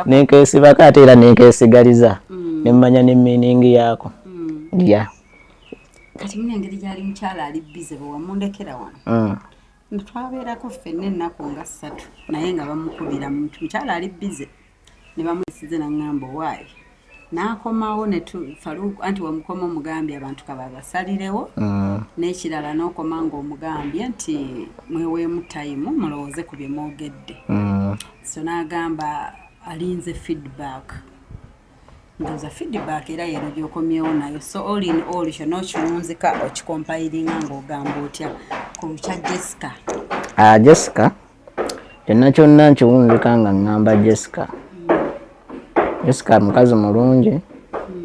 nenkeesibako ate era nenkeesigaliza nemmanya ne meaning yaako ya kati muna engeri gyali mukyala ali bize bwe wamundekera wano twabeerako ffenna ennaku nga 3 naye nga bamukubira muntu mukyala ali bize ne bamuyisize naŋŋamba owaayi n'akomawo Faruku anti wamukoma omugambye abantu kababasalirewo n'ekirala n'okoma ng'omugambye nti mweweemu tayimu mulowooze ku bye mwogedde so n'agamba alinze feedback ndoza feedback era yero gyokomyewo nayo so all in all kyonna okiwunzika okikompilinga ng'ogamba otya ku kya Jessica Jessica kyonna nkiwunzika nga ŋŋamba Jessica mukazi mulungi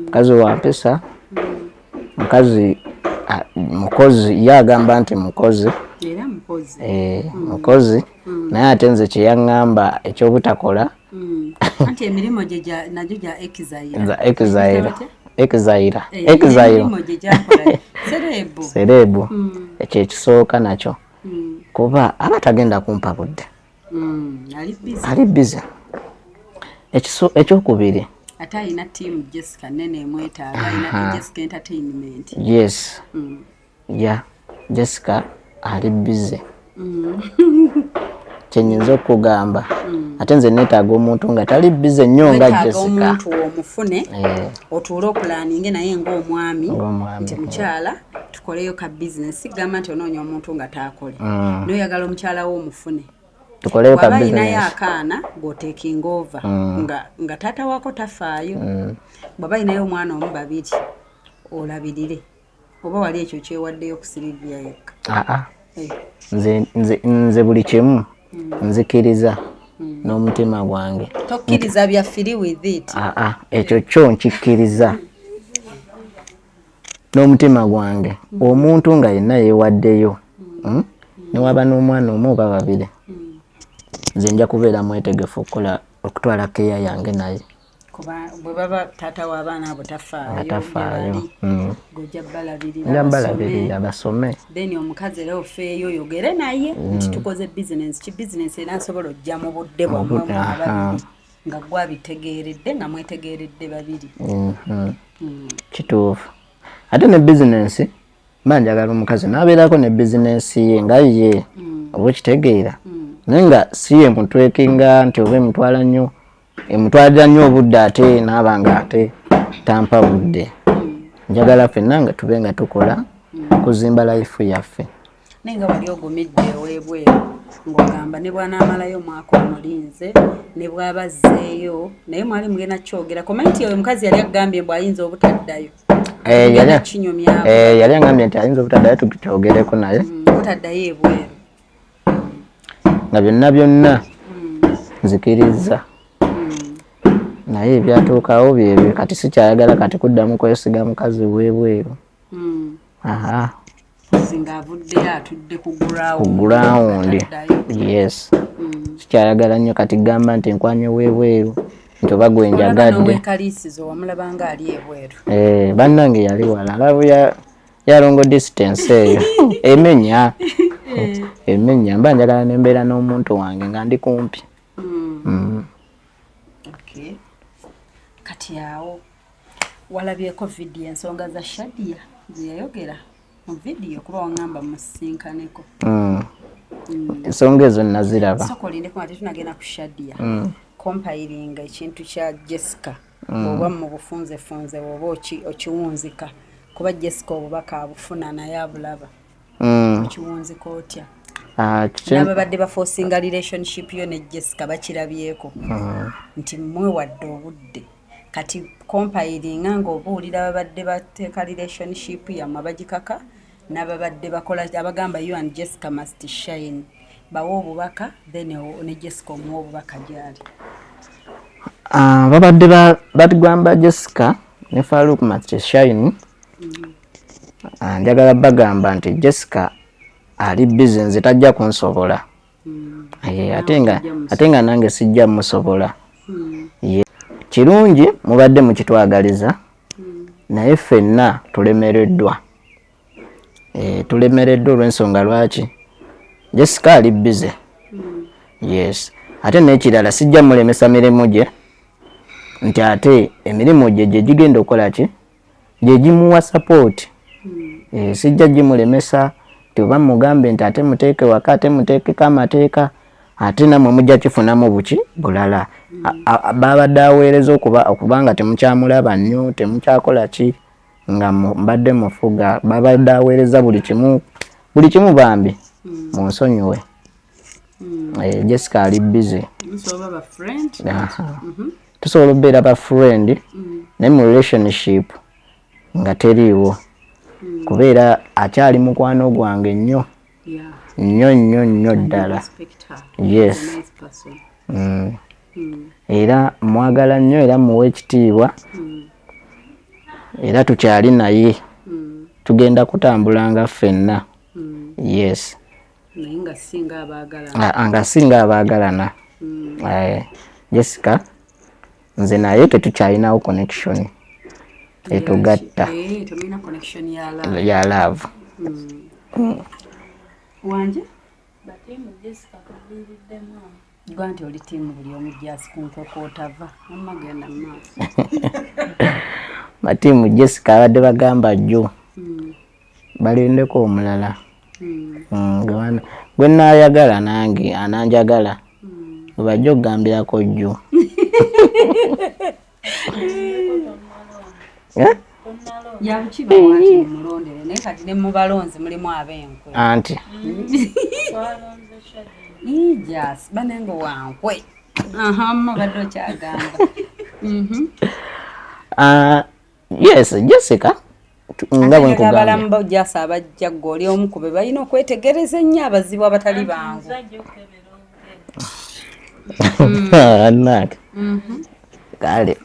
mukazi wa mpisa mukazi mukozi yagamba nti mukozi era mukozi naye ate nze kyeyaŋŋamba ekyobutakola anti emirimu gye nagyo gya serebu ekyo ekisooka nakyo kuba aba tagenda kumpa budde ali bize ekyokubiri ate alina tiimu Jessica nene emwetaaga alina Jessica Entertainment yes Jessica ali bize kyenyinza okugamba ate nze neetaaga omuntu nga tali bize nnyo nga Jessica omuntu omufune otuule okulaninge naye ng'omwami nti mukyala tukoleyo ka bizinesi gamba nti onoonya omuntu nga taakole noyagala omukyala wo omufune tukoleyo ka business waba ina akaana go taking over nga taata wako tafaayo baba inayo omwana omu babiri olabirire oba wali ekyo kyewaddeyo ku Silvia yekka nze buli kimu nzikiriza n'omutima gwange tokkiriza bya firi with it ekyo kyo nkikkiriza n'omutima gwange omuntu nga yenna yeewaddeyo newaba n'omwana omu oba babiri nze nja kubeera mwetegefu okutwala keya yange naye kuba bwe baba taata w'abaana abo tafaayo gojja balabirira basome then omukazi era ofeeyo oyogere naye nti tukoze bizinesi ki bizinesi era asobola ojja mu budde bwammwe ababiri nga gwe abitegeeredde nga mwetegeeredde babiri kituufu ate ne bizinesi mba njagala omukazi n'abeerako ne bizinesi ye nga ye oba okitegeera naye nga si ye mutwekinga nti oba emutwalira nnyo obudde ate naaba nga ate tampa budde njagala ffenna nga tube nga tukola kuzimba layifu yaffe naye nga buli ogumidde ewebweru ng'ogamba ne bw'anaamalayo omwaka omulinze ne bw'aba azzeeyo naye mwali mugenda kyogera komanyi nti oyo omukazi yali agambye mbu ayinza obutaddayo yali agambye nti ayinza obutaddayo tukyogereko naye obutaddayo ebweru nga byonna nzikiriza naye ebyatuukawo byebyo kati sikyayagala kati kuddamu kwesiga mukazi webweru ng'avuddeyo atudde ku ground yes sikyayagala nnyo kati gamba nti nkwanye webweru nti oba gwe njagadde wamulabanga ali ebweru bannange yali wala alabu yalongo distance eyo emenya mba njagala nembeera n'omuntu wange nga ndi kumpi kati awo walabyeko vidiyo ensonga za Shadia zeyayogera mu vidiyo kuba waŋŋamba musinkaneko ensonga ezo naziraba sokolindeko nga tetunagenda ku Shadia compilinga ekintu kya Jessica oba mu bufunzefunze oba okiwunzika kuba Jessica obubaka abufuna naye abulaba okiwunzika otya n'ababadde baforcinga relationship yo ne Jessica bakirabyeko nti mwewadde obudde kati compilinga ng'obuulira ababadde bateeka relationship yammwe abagikaka n'ababadde bakola abagamba you and Jessica must shine bawa obubaka then ne Jessica omuwa obubaka gyali babadde batugamba Jessica ne Farouk must shine njagala bagamba nti Jessica ali busy nze tajja kunsobola ate nga nange sijja musobola kirungi mubadde mukitwagaliza naye ffenna tulemereddwa olw'ensonga lwaki Jessica ali busy yes ate n'ekirala sijja mulemesa mirimu gye nti ate emirimu gye gigenda okukola ki gye gimuwa support sijja gimulemesa nti oba mugambe nti ate muteeke waka ate muteekeko amateeka ate namwe mujja kifunamu buki bulala. Babadde aweereza okubanga temukyamulaba nnyo temukyakola ki nga mbadde mufuga babadde aweereza buli kimu bambi munsonyiwe. Jessica ali busy. Tusobola okubeera ba friend naye mu relationship nga teriiwo kubeera akyali mukwano gwange nnyo nnyo ddala. Yes. Era mwagala nnyo era muwa ekitiibwa era tukyali naye tugenda kutambulanga ffenna. Yes. Nga singa abaagalana. Jessica nze naye tetukyalinawo connection etugatta ya love. Wanje gwa nti oli tiimu buli omu gyasi ku nkoko otava amma genda mu maaso. Matiimu Jessica abadde bagamba jjo balindeko omulala gwe naayagala nange ananjagala bajja okugambirako jjo. Yabukiba waki mumulondere naye kati ne mu balonzi mulimu ab'enkwe anti ijas banengo wankwe amma badde okyagamba. Yes Jessica nga bwe nkugambye abalamu bajjasa abajja goli omu ku be balina okwetegereza ennyo abazibu abatali bangu. Anake kale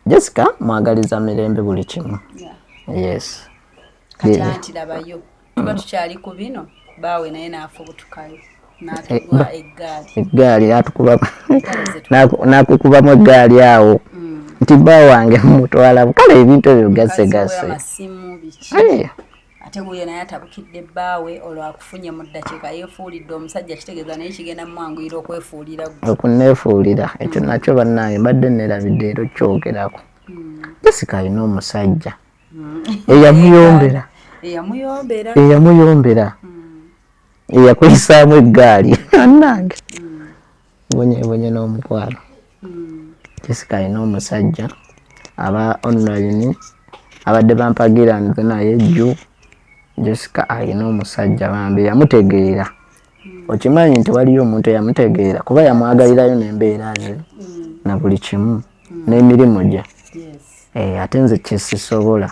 Jessica mwagaliza mirembe buli kimu. Yes. Kati anti labayo tuba tukyali ku bino baawe naye naafubutukayo n'atugula eggaali n'akukubamu eggaali awo nti bba wange mutwala kale ebintu ebyo gasse ate guyo naye atabukidde bbaawe olwo akufunye mu ddakiika yeefuulidde omusajja kitegeeza naye kigenda mumwanguyira okwefuulira okunneefuulira ekyo nakyo bannange mbadde neerabidde era okyogerako. Jessica alina omusajja eyamuyombera eyakuyisaamu eggaali annange bonye n'omukwano. Jessica alina omusajja aba online abadde bampagira nze naye jju. Jessica alina omusajja bambi yamutegeera. Okimanyi nti waliyo omuntu eyamutegeera kuba yamwagalirayo n'embeera ze na buli kimu n'emirimu gye. Ate nze kyesisobola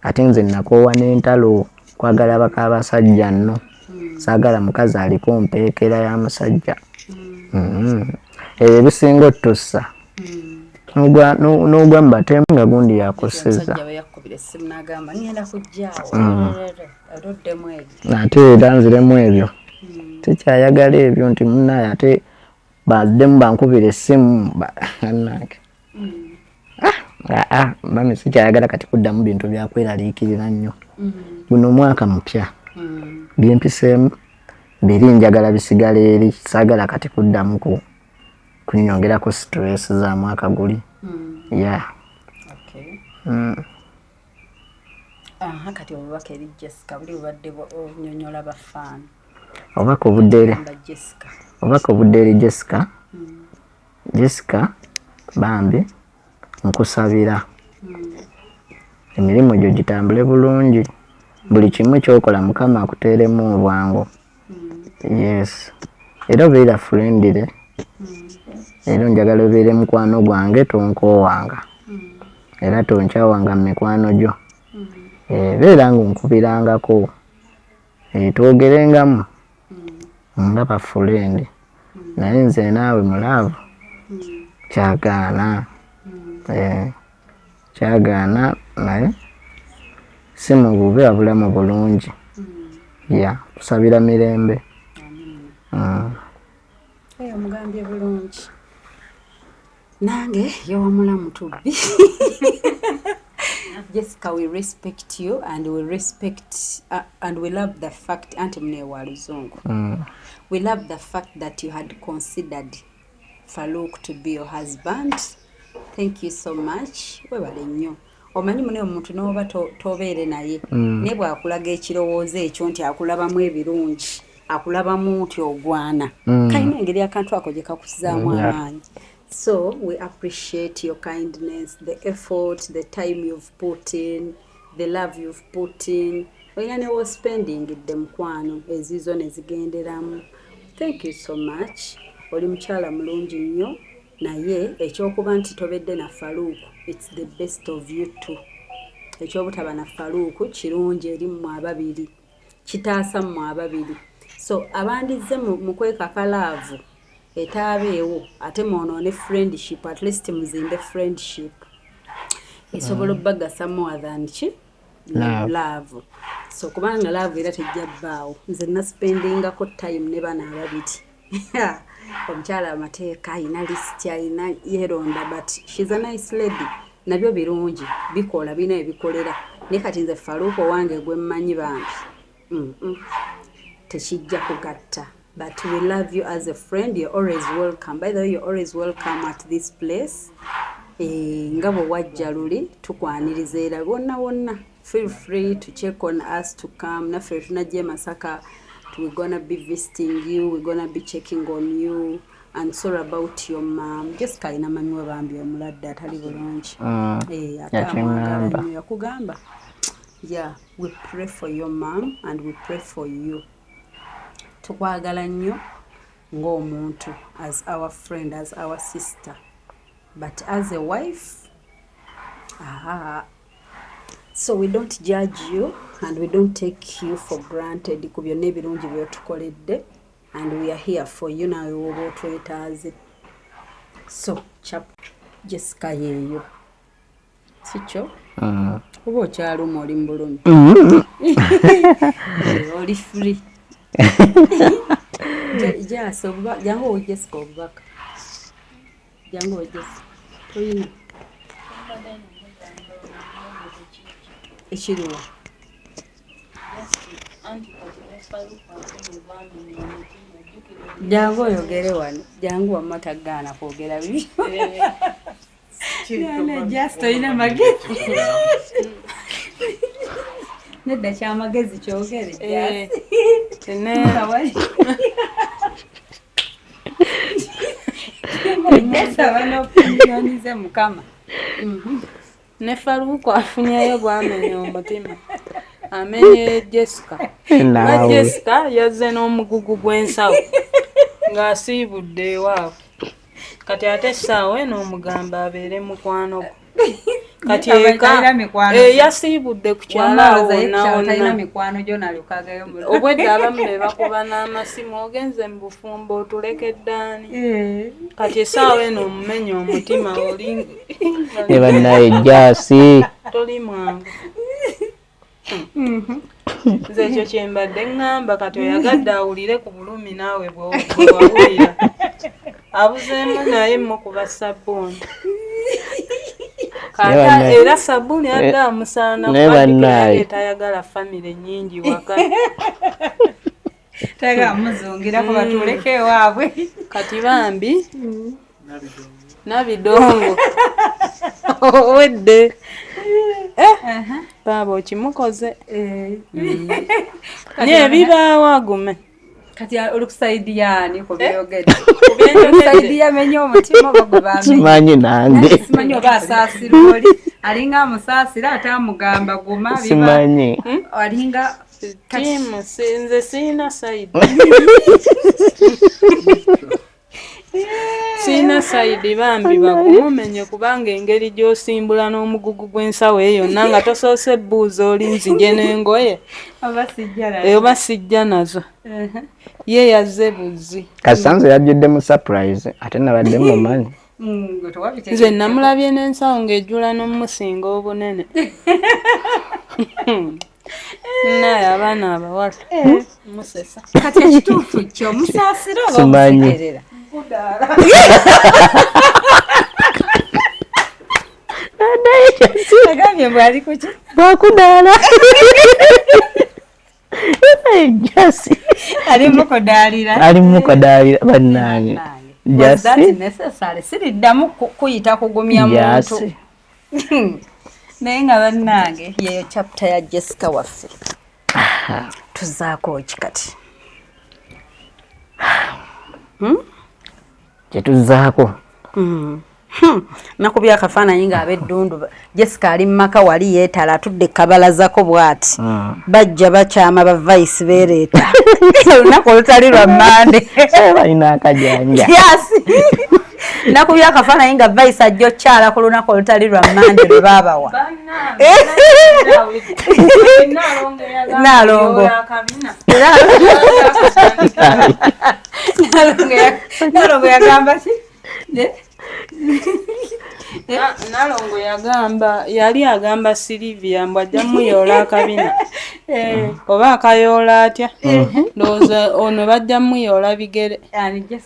ate nze nakoowa n'entalo kwagala baka abasajja nno saagala mukazi aliko mpeekera y'amusajja. Ebyo bisinga otussa n'ogwa mubatemu nga gundi yakoseza ate era nziremu ebyo tekyayagala ebyo nti munnaye ate baddemu bankubira essimu annange mami sikyayagala kati kuddamu bintu byakweraliikirira nnyo. Guno omwaka mupya byempiseemu biri njagala bisigala eri saagala kati kuddamu kunyongerako stress za mwaka guli. Kati obubaka eri Jessica buli bubadde onyonyola bafaana obubaka obudde eri Jessica. Jessica bambi nkusabira emirimu gyo gitambule bulungi buli kimu kyokola Mukama akuteeremu obwangu. Yes. Era obeera friendly era njagala obeere mukwano gwange tonkoowanga era tonkyawanga mu mikwano gyo. Beera ng'onkubirangako twogerengamu nga bafulende naye nze naawe mulaavu kyagaana naye si mu bubi wabula mu bulungi. Tusabira mirembe. Omugambye bulungi nange yowamulamu tubbi. Jessica, we respect you and we respect and we love the fact anti mne wa Luzungu. We love the fact that you had considered Farouk to be your husband. Thank you so much. Webale nnyo omanyi mune omuntu n'oba tobeere naye naye bw'akulaga ekirowoozo ekyo nti akulabamu ebirungi akulabamu nti ogwana kalina engeri akantu ako gye kakuzaamu amaanyi. So we appreciate your kindness, the effort, the time you've put in, the love you've put in. Olina ne wo spending the mukwano ezizo ne zigenderamu. Thank you so much. Oli mukyala mulungi nnyo naye ekyokuba nti tobedde na Faruku, it's the best of you too. Ekyobutaba na Faruku kirungi eri mmwe ababiri, kitaasa mmwe ababiri. So abandize mu kwekaka laavu etaabeewo ate mwonoone friendship, at least muzimbe friendship esobola obbagasa more than ki love. So kubanga love era tejja bbaawo, nze naspendingako time ne bana ababiri. Omukyala amateeka ayina list ayina yeronda, but she's a nice lady. Nabyo birungi bikola bina ebikolera ne kati nze Faruku wange gwe mmanyi bambi tekijja kugatta. But we love you as a friend. You're always welcome. By the way, you're always welcome at this place. Nga bwe wajja luli tukwaniriza era wonna. Feel free to check on us to come. Naffe tunajja Masaka. We're gonna be visiting you. We're gonna be checking on you. And sorry about your mom. Just kalina mami we bambi omuladde atali bulungi. Yakugamba. Yeah, we pray for your mom and we pray for you. Tukwagala nnyo ng'omuntu, as our friend, as our sister, but as a wife, so we don't judge you and we don't take you for granted ku byonna ebirungi byotukoledde, and we are here for you nawe woba otwetaaze. So Jessica yeeyo sikyo oba okyaluma oli mbulumi oli free. Jango Jessica obubaka. Jango Jessica. Toyina. Ekiriwa. Jango oyogere wano. Jango wamatagaana kwogera bibi. Just toyina magezi. Nedda kyamagezi kyogere. Ne Faruku afunyeyo bwamenya omutima. Amenye Jessica. Jessica yazze n'omugugu gw'ensawo ng'asiibudde ewaabwe. Kati ate essaawa n'omugamba abeere mukwano gwe. Kati yasiibudde ku kyalaawo obwedda abamu be bakuba n'amasimu ogenze mu bufumbo otuleke ddaani. Kati essaawa eno omumenya omutima oli ne bannaye jaasi toli mwangu. Nze ekyo kyembadde ŋŋamba kati oyagadde awulire ku bulumi naawe bwewawulira abuzeemu naye mukuba sabbuuni. Kata era sabbuuni adda amusaana kubadde tayagala famire nnyingi waka. Tayagala muzungira kuba tuleke ewaabwe. Kati bambi Nabidongo owedde baaba okimukoze nebibaawo agume. Kati olukusaidia ani ku byogedde? Olukusaidia menya omutima bagwe bamenya. Simanyi nange. Simanyi oba asaasira oli. Alinga amusaasira ate amugamba guma biba. Simanyi. Alinga timu sinze sina saidi. Sina saidi bambi bagumumenye kubanga engeri gy'osimbula n'omugugu gw'ensawo eyo nanga tosoose bbuuza oli nzije n'engoye oba sijja nazo. Ye yazze buzzi. Kasanze yajjudde mu surprise ate nabadde mumanyi. Nze namulabye n'ensawo ng'ejjula n'omusinga obunene. Naye abaana abawala musesa. Kati ekituufu kyo musaasira oba musekerera? Agambye bwali kuki? Bakudaala. Jasi. Ali mukudaalira bannange. Was that necessary? Siriddamu kuyita kugumya muntu. naye nga bannange yeyo chapter ya Jessica waffe tuzaako ki kati kyetuzaako nakubya akafaananyi ng'abeddundu Jessica ali mu maka wali yeetala atudde kabalazako bw'ati bajja bakyama ba vice beereeta olunaku olutali lwa Mande balina akajanja nakubya akafaananyi nga vice ajja okyala ku lunaku olutali lwa Mande lwe baabawa Nalongo yagamba ki Nalongo yali agamba Silivia mbu ajja muyoola akabina oba akayoola atya ndowooza ono bajja muyoola bigere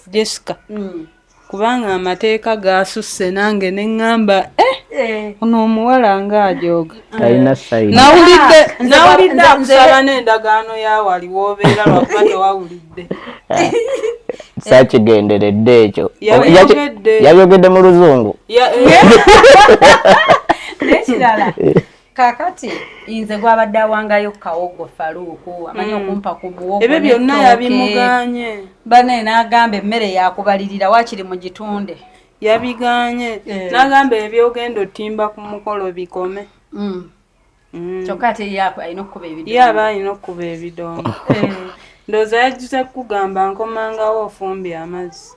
Jessica kubanga amateeka gasusse nange neŋŋamba ono omuwala ng'ajooga talina sayidi nawulidde akusaba n'endagaano yawali w'obeera lwakuba tewawulidde sakigenderedde ekyo yabyogedde mu luzungu nekirala kakati nze gwabadde awangayo kawogo Faluuku amanyi okumpa ku muwogo ebyo byonna yabimuganye bane n'agamba emmere yakubalirira wakiri mu gitunde yabiganye n'agamba ebyogenda otimba ku mukolo bikome kyokka ate alina okukuba ebidongo yaba alina okukuba ebidongo ndowooza yagize kugamba nkomangawo ofumbye amazzi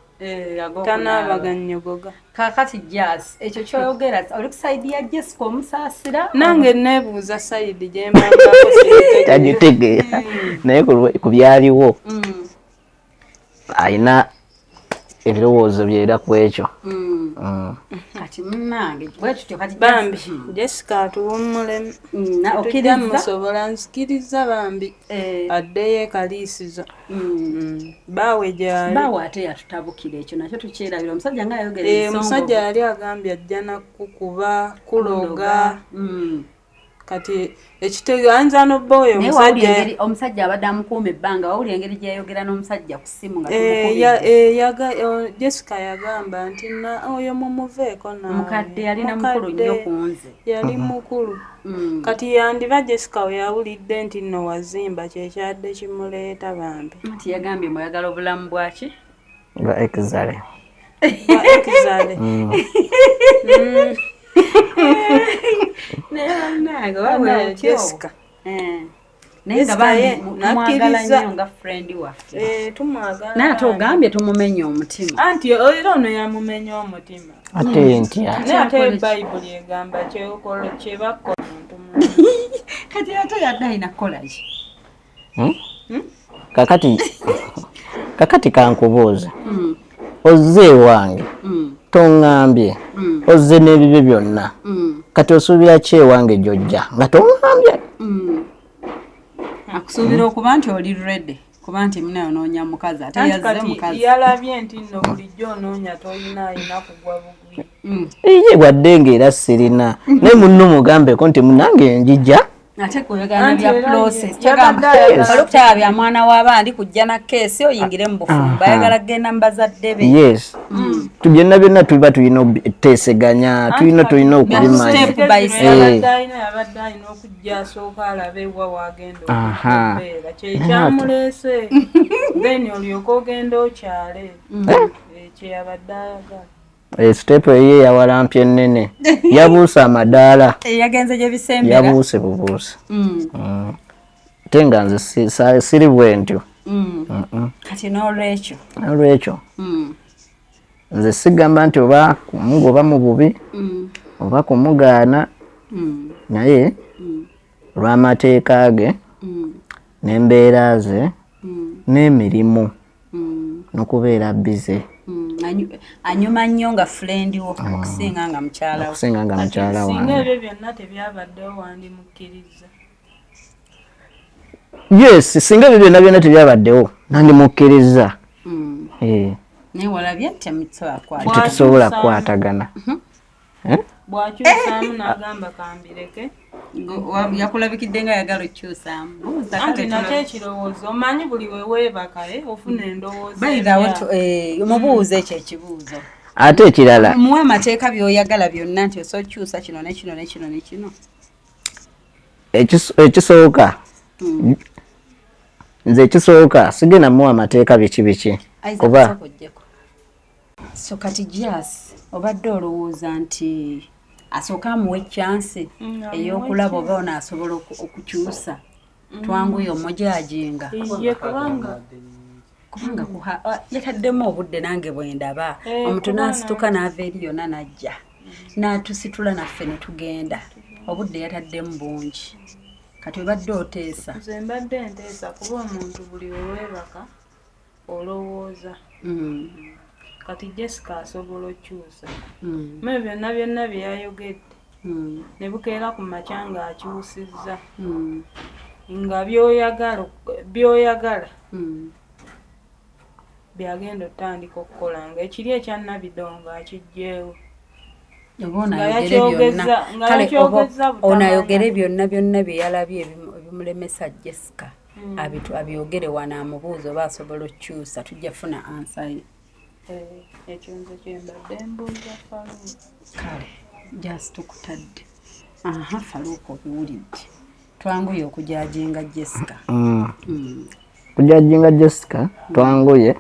tanaabaganyogoga kakati Jazz ekyo kyoyogera oli ku sayidi ya Jessica omusaasira nange neebuuza sayidi gyembangako tagitegeera naye ku byaliwo alina ebirowoozo byera ku ekyo kati munnange bwekityo kati bambi Jessica atuwummulemu tujja musobola nzikiriza bambi addeyo ekaliisizo baawe gyali baawe ate yatutabukira ekyo nakyo tukyerabira omusajja nga yayogera omusajja yali agambye ajja nakukuba kuloga kati ekitegeanza nobba oyo omusajja abadde amukuuma ebbanga wawuli engeri gyeyayogera n'omusajja ku ssimu nga Jessica yagamba nti oyo mumuveeko mukadde yalina mukulu nnyo ku nze yali mukulu kati yandiba Jessica we yawulidde nti nno wazimba kyekyadde kimuleeta bambi nti yagambye mwayagala obulamu bwaki bwa exale Jessica naye nga tumwagala nnyo nga friend waffe naye ate ogambye tumumenya omutima anti era ono yamumenya omutima ate ntya naye ate bayibuli egamba kyebakola omuntu kati ate yadde alina kukolaki kakati kankubuuze ozze ewange toŋŋambye ozze n'ebibyo byonna kati osuubira ki ewange gy'ojja nga toŋŋambye akusuubira okuba nti oli ready kuba nti munayo noonya mukazi ate yazze mukazi yalabye nti nno bulijjo onoonya tolina ayina kugwa bugwi ye gwadde ng'era sirina naye munno mugambeko nti munange njijja ate kuyogana bya process olukutaba bya mwana w'abandi kujja na keesi oyingire mu bufumba ayagala kgenda mu bazadde be yes byonna byonna tuba tulina okuteeseganya tulina okubimanya yabadde alina okujja asooka alabe ewa wagenda okubeera kyekyamuleese then olyoka ogenda okyale kyeyabadde ayagala sitepu eye yawalampya ennene yabuuse amadaala yagenze gye bisembera yabuuse bubuuse ate nga nze siri bwe ntyo kati n'olwekyo nze sigamba nti oba kumuga oba mu bubi oba kumugaana naye olw'amateeka ge n'embeera ze n'emirimu n'okubeera bize anyuma nnyo nga friend wo okusinga nga mukyala singa ebyo byonna tebyabaddewo wandimukkiriza yes singa ebyo byonna tebyabaddewo nandimukkiriza naye walabye nti tetusobola kukwatagana bw'akyusaamu n'agamba kambireke yakulabikidde nga yagala okyusaamu anti nakyo ekirowoozo omanyi buli we weebaka ofuna endowooza mubuuze ekyo ekibuuzo ate ekirala muwe amateeka by'oyagala byonna nti osokyusa kino nekino nekino nekino. ekisooka nze ekisooka sigenda muwa amateeka biki kuba so kati jas obadde olowooza nti asooka amuwa eccansi ey'okulaba oba ono asobola okukyusa twanguye omujajinga kubanga yataddemu obudde nange bwendaba omuntu n'asituka n'ava eri yonna n'ajja n'atusitula naffe ne tugenda obudde yataddemu bungi kati obadde oteesa. Nze mbadde nteesa kuba omuntu buli olwebaka olowooza kati Jessica asobola okyusa me byonna byonna byeyayogedde ne bukeera ku makya ng'akyusizza nga by'oyagala byagenda otandika okukola nga ekiri ekya Nabidongo akiggyeewo onayogere byonna byonna byeyalabye ebimulemesa Jessica abyogere wano amubuuza oba asobola okukyusa tujja funa ansa ye. Ekyo nze kyembadde mbuuza Faluuku. Kale just tukutadde Faluuku obiwulidde twanguye okujajinga Jessica. Kujajinga Jessica twanguye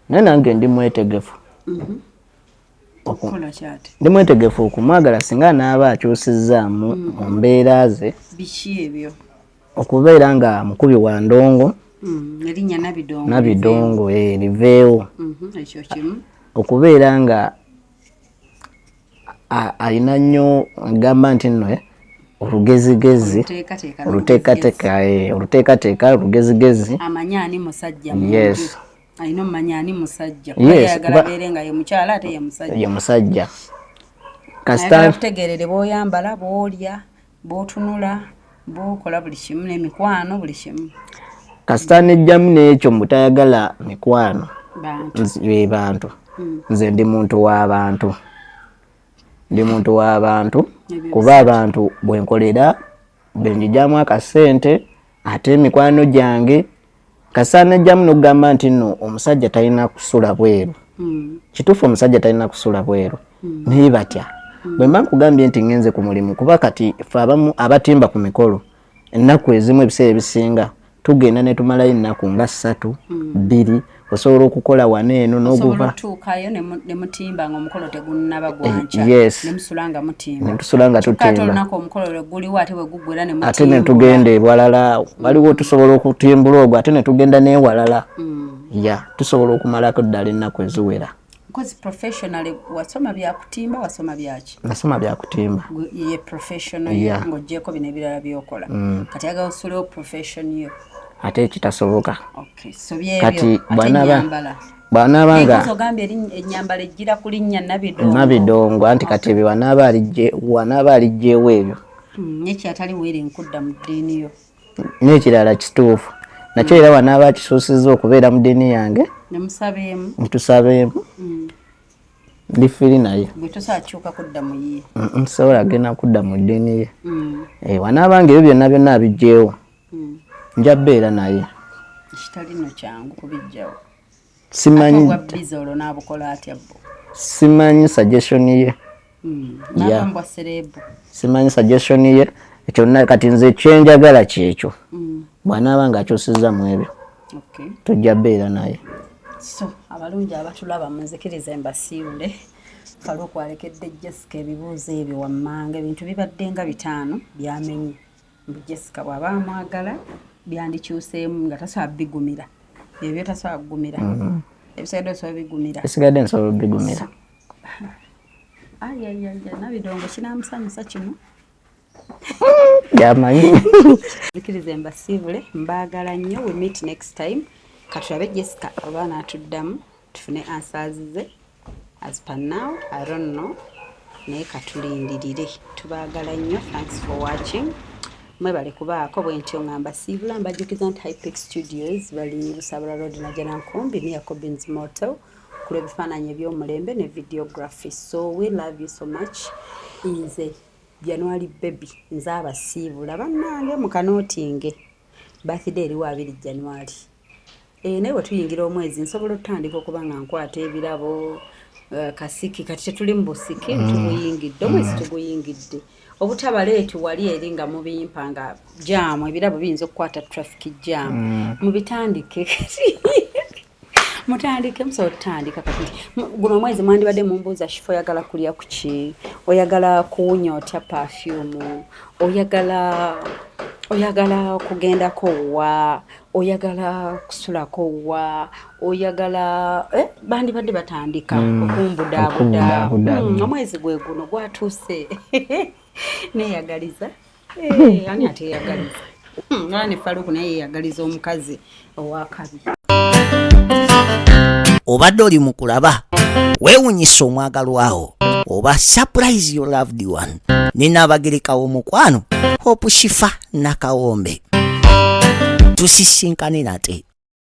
naye nange ndi mwetegefu okukola kyate ndi mwetegefu okumwagala singa naaba akyusizzaamu mu mbeera ze biki ebyo okubeera nga mukubi wa ndongo erinnya Nabidongo liveewo ekyo kimu okubeera nga alina nnyo gamba nti nno olugezigezi oluteekateeka olugezigezi amanyani musajja yes alina omumanyani musajja ayagala beere nga ye mukyala ate ye musajja ayagala kutegeerere bw'oyambala bw'olya bw'otunula bw'okola buli kimu n'emikwano buli kimu kasita nejjamu n'ekyo mbutayagala mikwano be bantu nze ndi muntu w'abantu kuba abantu bwenkolera benjijjamu akasente ate emikwano gyange kasita nejjamu n'okugamba nti nno omusajja talina kusula bweru kituufu omusajja talina kusula bweru naye batya bwe mba nkugambye nti ngenze ku mulimu kuba kati fe abamu abatimba ku mikolo ennaku ezimu ebiseera ebisinga tugenda ne tumalayo ennaku nga 3 2 osobola okukola wano eno n'oguva tuukayo ne mutimba ng'omukolo tegunnaba gwanca nemusula nga mutimba netusula nga tutimba olunaku omukolo guliwo ate bwe guggwera ne mutimba ate ne tugenda ewalala waliwo tusobola okutimbula ogwo ate ne tugenda n'ewalala tusobola okumalako ddala ennaku eziwera. Because professionally wasoma bya kutimba wasoma byaki? Nasoma bya kutimba. Ye professional ng'oggyeko bino ebirala by'okola. Kati aga osulewo profession yo. Ate kitasoboka. Okay. So byebyo bw'anaaba nga ogambye ennyambala ejjira ku linnya Nabidongo anti kati ebyo wanaaba alijjeewo ebyo. Nekyatali weere nkudda mu ddiini yo. N'ekirala kituufu. Nakyo era wanaaba akisuusizza okubeera mu ddiini yange. Nemusabeemu. Ntusabeemu. Ndifiri naye. Bwe tosakyuka kudda mu ye. Nsobola agenda kudda mu ddiini ye. Wanaaba nga ebyo byonna byonna abiggyeewo. Nja bbeera naye. Kitali no kyangu kubijjawo. Simanyi. Bwabbiza olwo n'abukola atya bbo. Simanyi suggestion ye. N'abambwa serebu. Simanyi suggestion ye. Ekyo kati nze kyenjagala kyekyo. Bw'anaaba ng'akyusizza mu ebyo. Tujja bbeera naye. So abalungi abatulaba munzikirize mbasiibule. Faluuku alekedde Jessica ebibuuzo ebyo wammanga ebintu bibadde nga 5 byamenye. Jessica bw'aba amwagala byandikyuseemu nga tasobola bigumira. Ebyo tasobola kugumira. Ebisigadde osobola bigumira. Ebisigadde nsobola bigumira. Nabidongo kinaamusanyusa kino. Yamanyi. Nzikirize mbasiibule mbaagala nnyo. We meet next time. Katulabe Jessica oba n'atuddamu tufune answers ze. As per now, I don't know. Naye katulindirire. Tubaagala nnyo. Thanks for watching. Mwebale kubaako bwe ntyo ngamba siibula mbajjukiza nti Hypex Studios bali Busabula Road na Janankumbi near Cobbins Motel kula ebifaananyi eby'omulembe ne videography. So we love you so much. Nze January baby nze abasiibula bannange mukanootinge birthday eriwo 2 January. Naye bwe tuyingira omwezi nsobola otandika okuba nga nkwata ebirabo kasiki kati tetuli mu busiki tubuyingidde omwezi tuguyingidde obutabaleetu wali eri nga mubimpa nga jaamu ebirabo biyinza okukwata traffic jaamu mubitandike mutandike musobola tutandika kati guno omwezi mwandibadde mumbuuza Shifo oyagala kulya kuki oyagala kuwunya otya perfume oyagala kugendako wa oyagala kusulako wa oyagala bandibadde batandika okumbudaabuda omwezi gwe guno gwatuuse neyagaliza ani ate yeyagaliza ne Faruku naye yeyagaliza omukazi owakabi obadde oli mu kulaba weewunyisa omwagalwawo oba surprise your loved one ninaabagereka w'omukwano Hope Shifa Nakawombe tusisinkane nate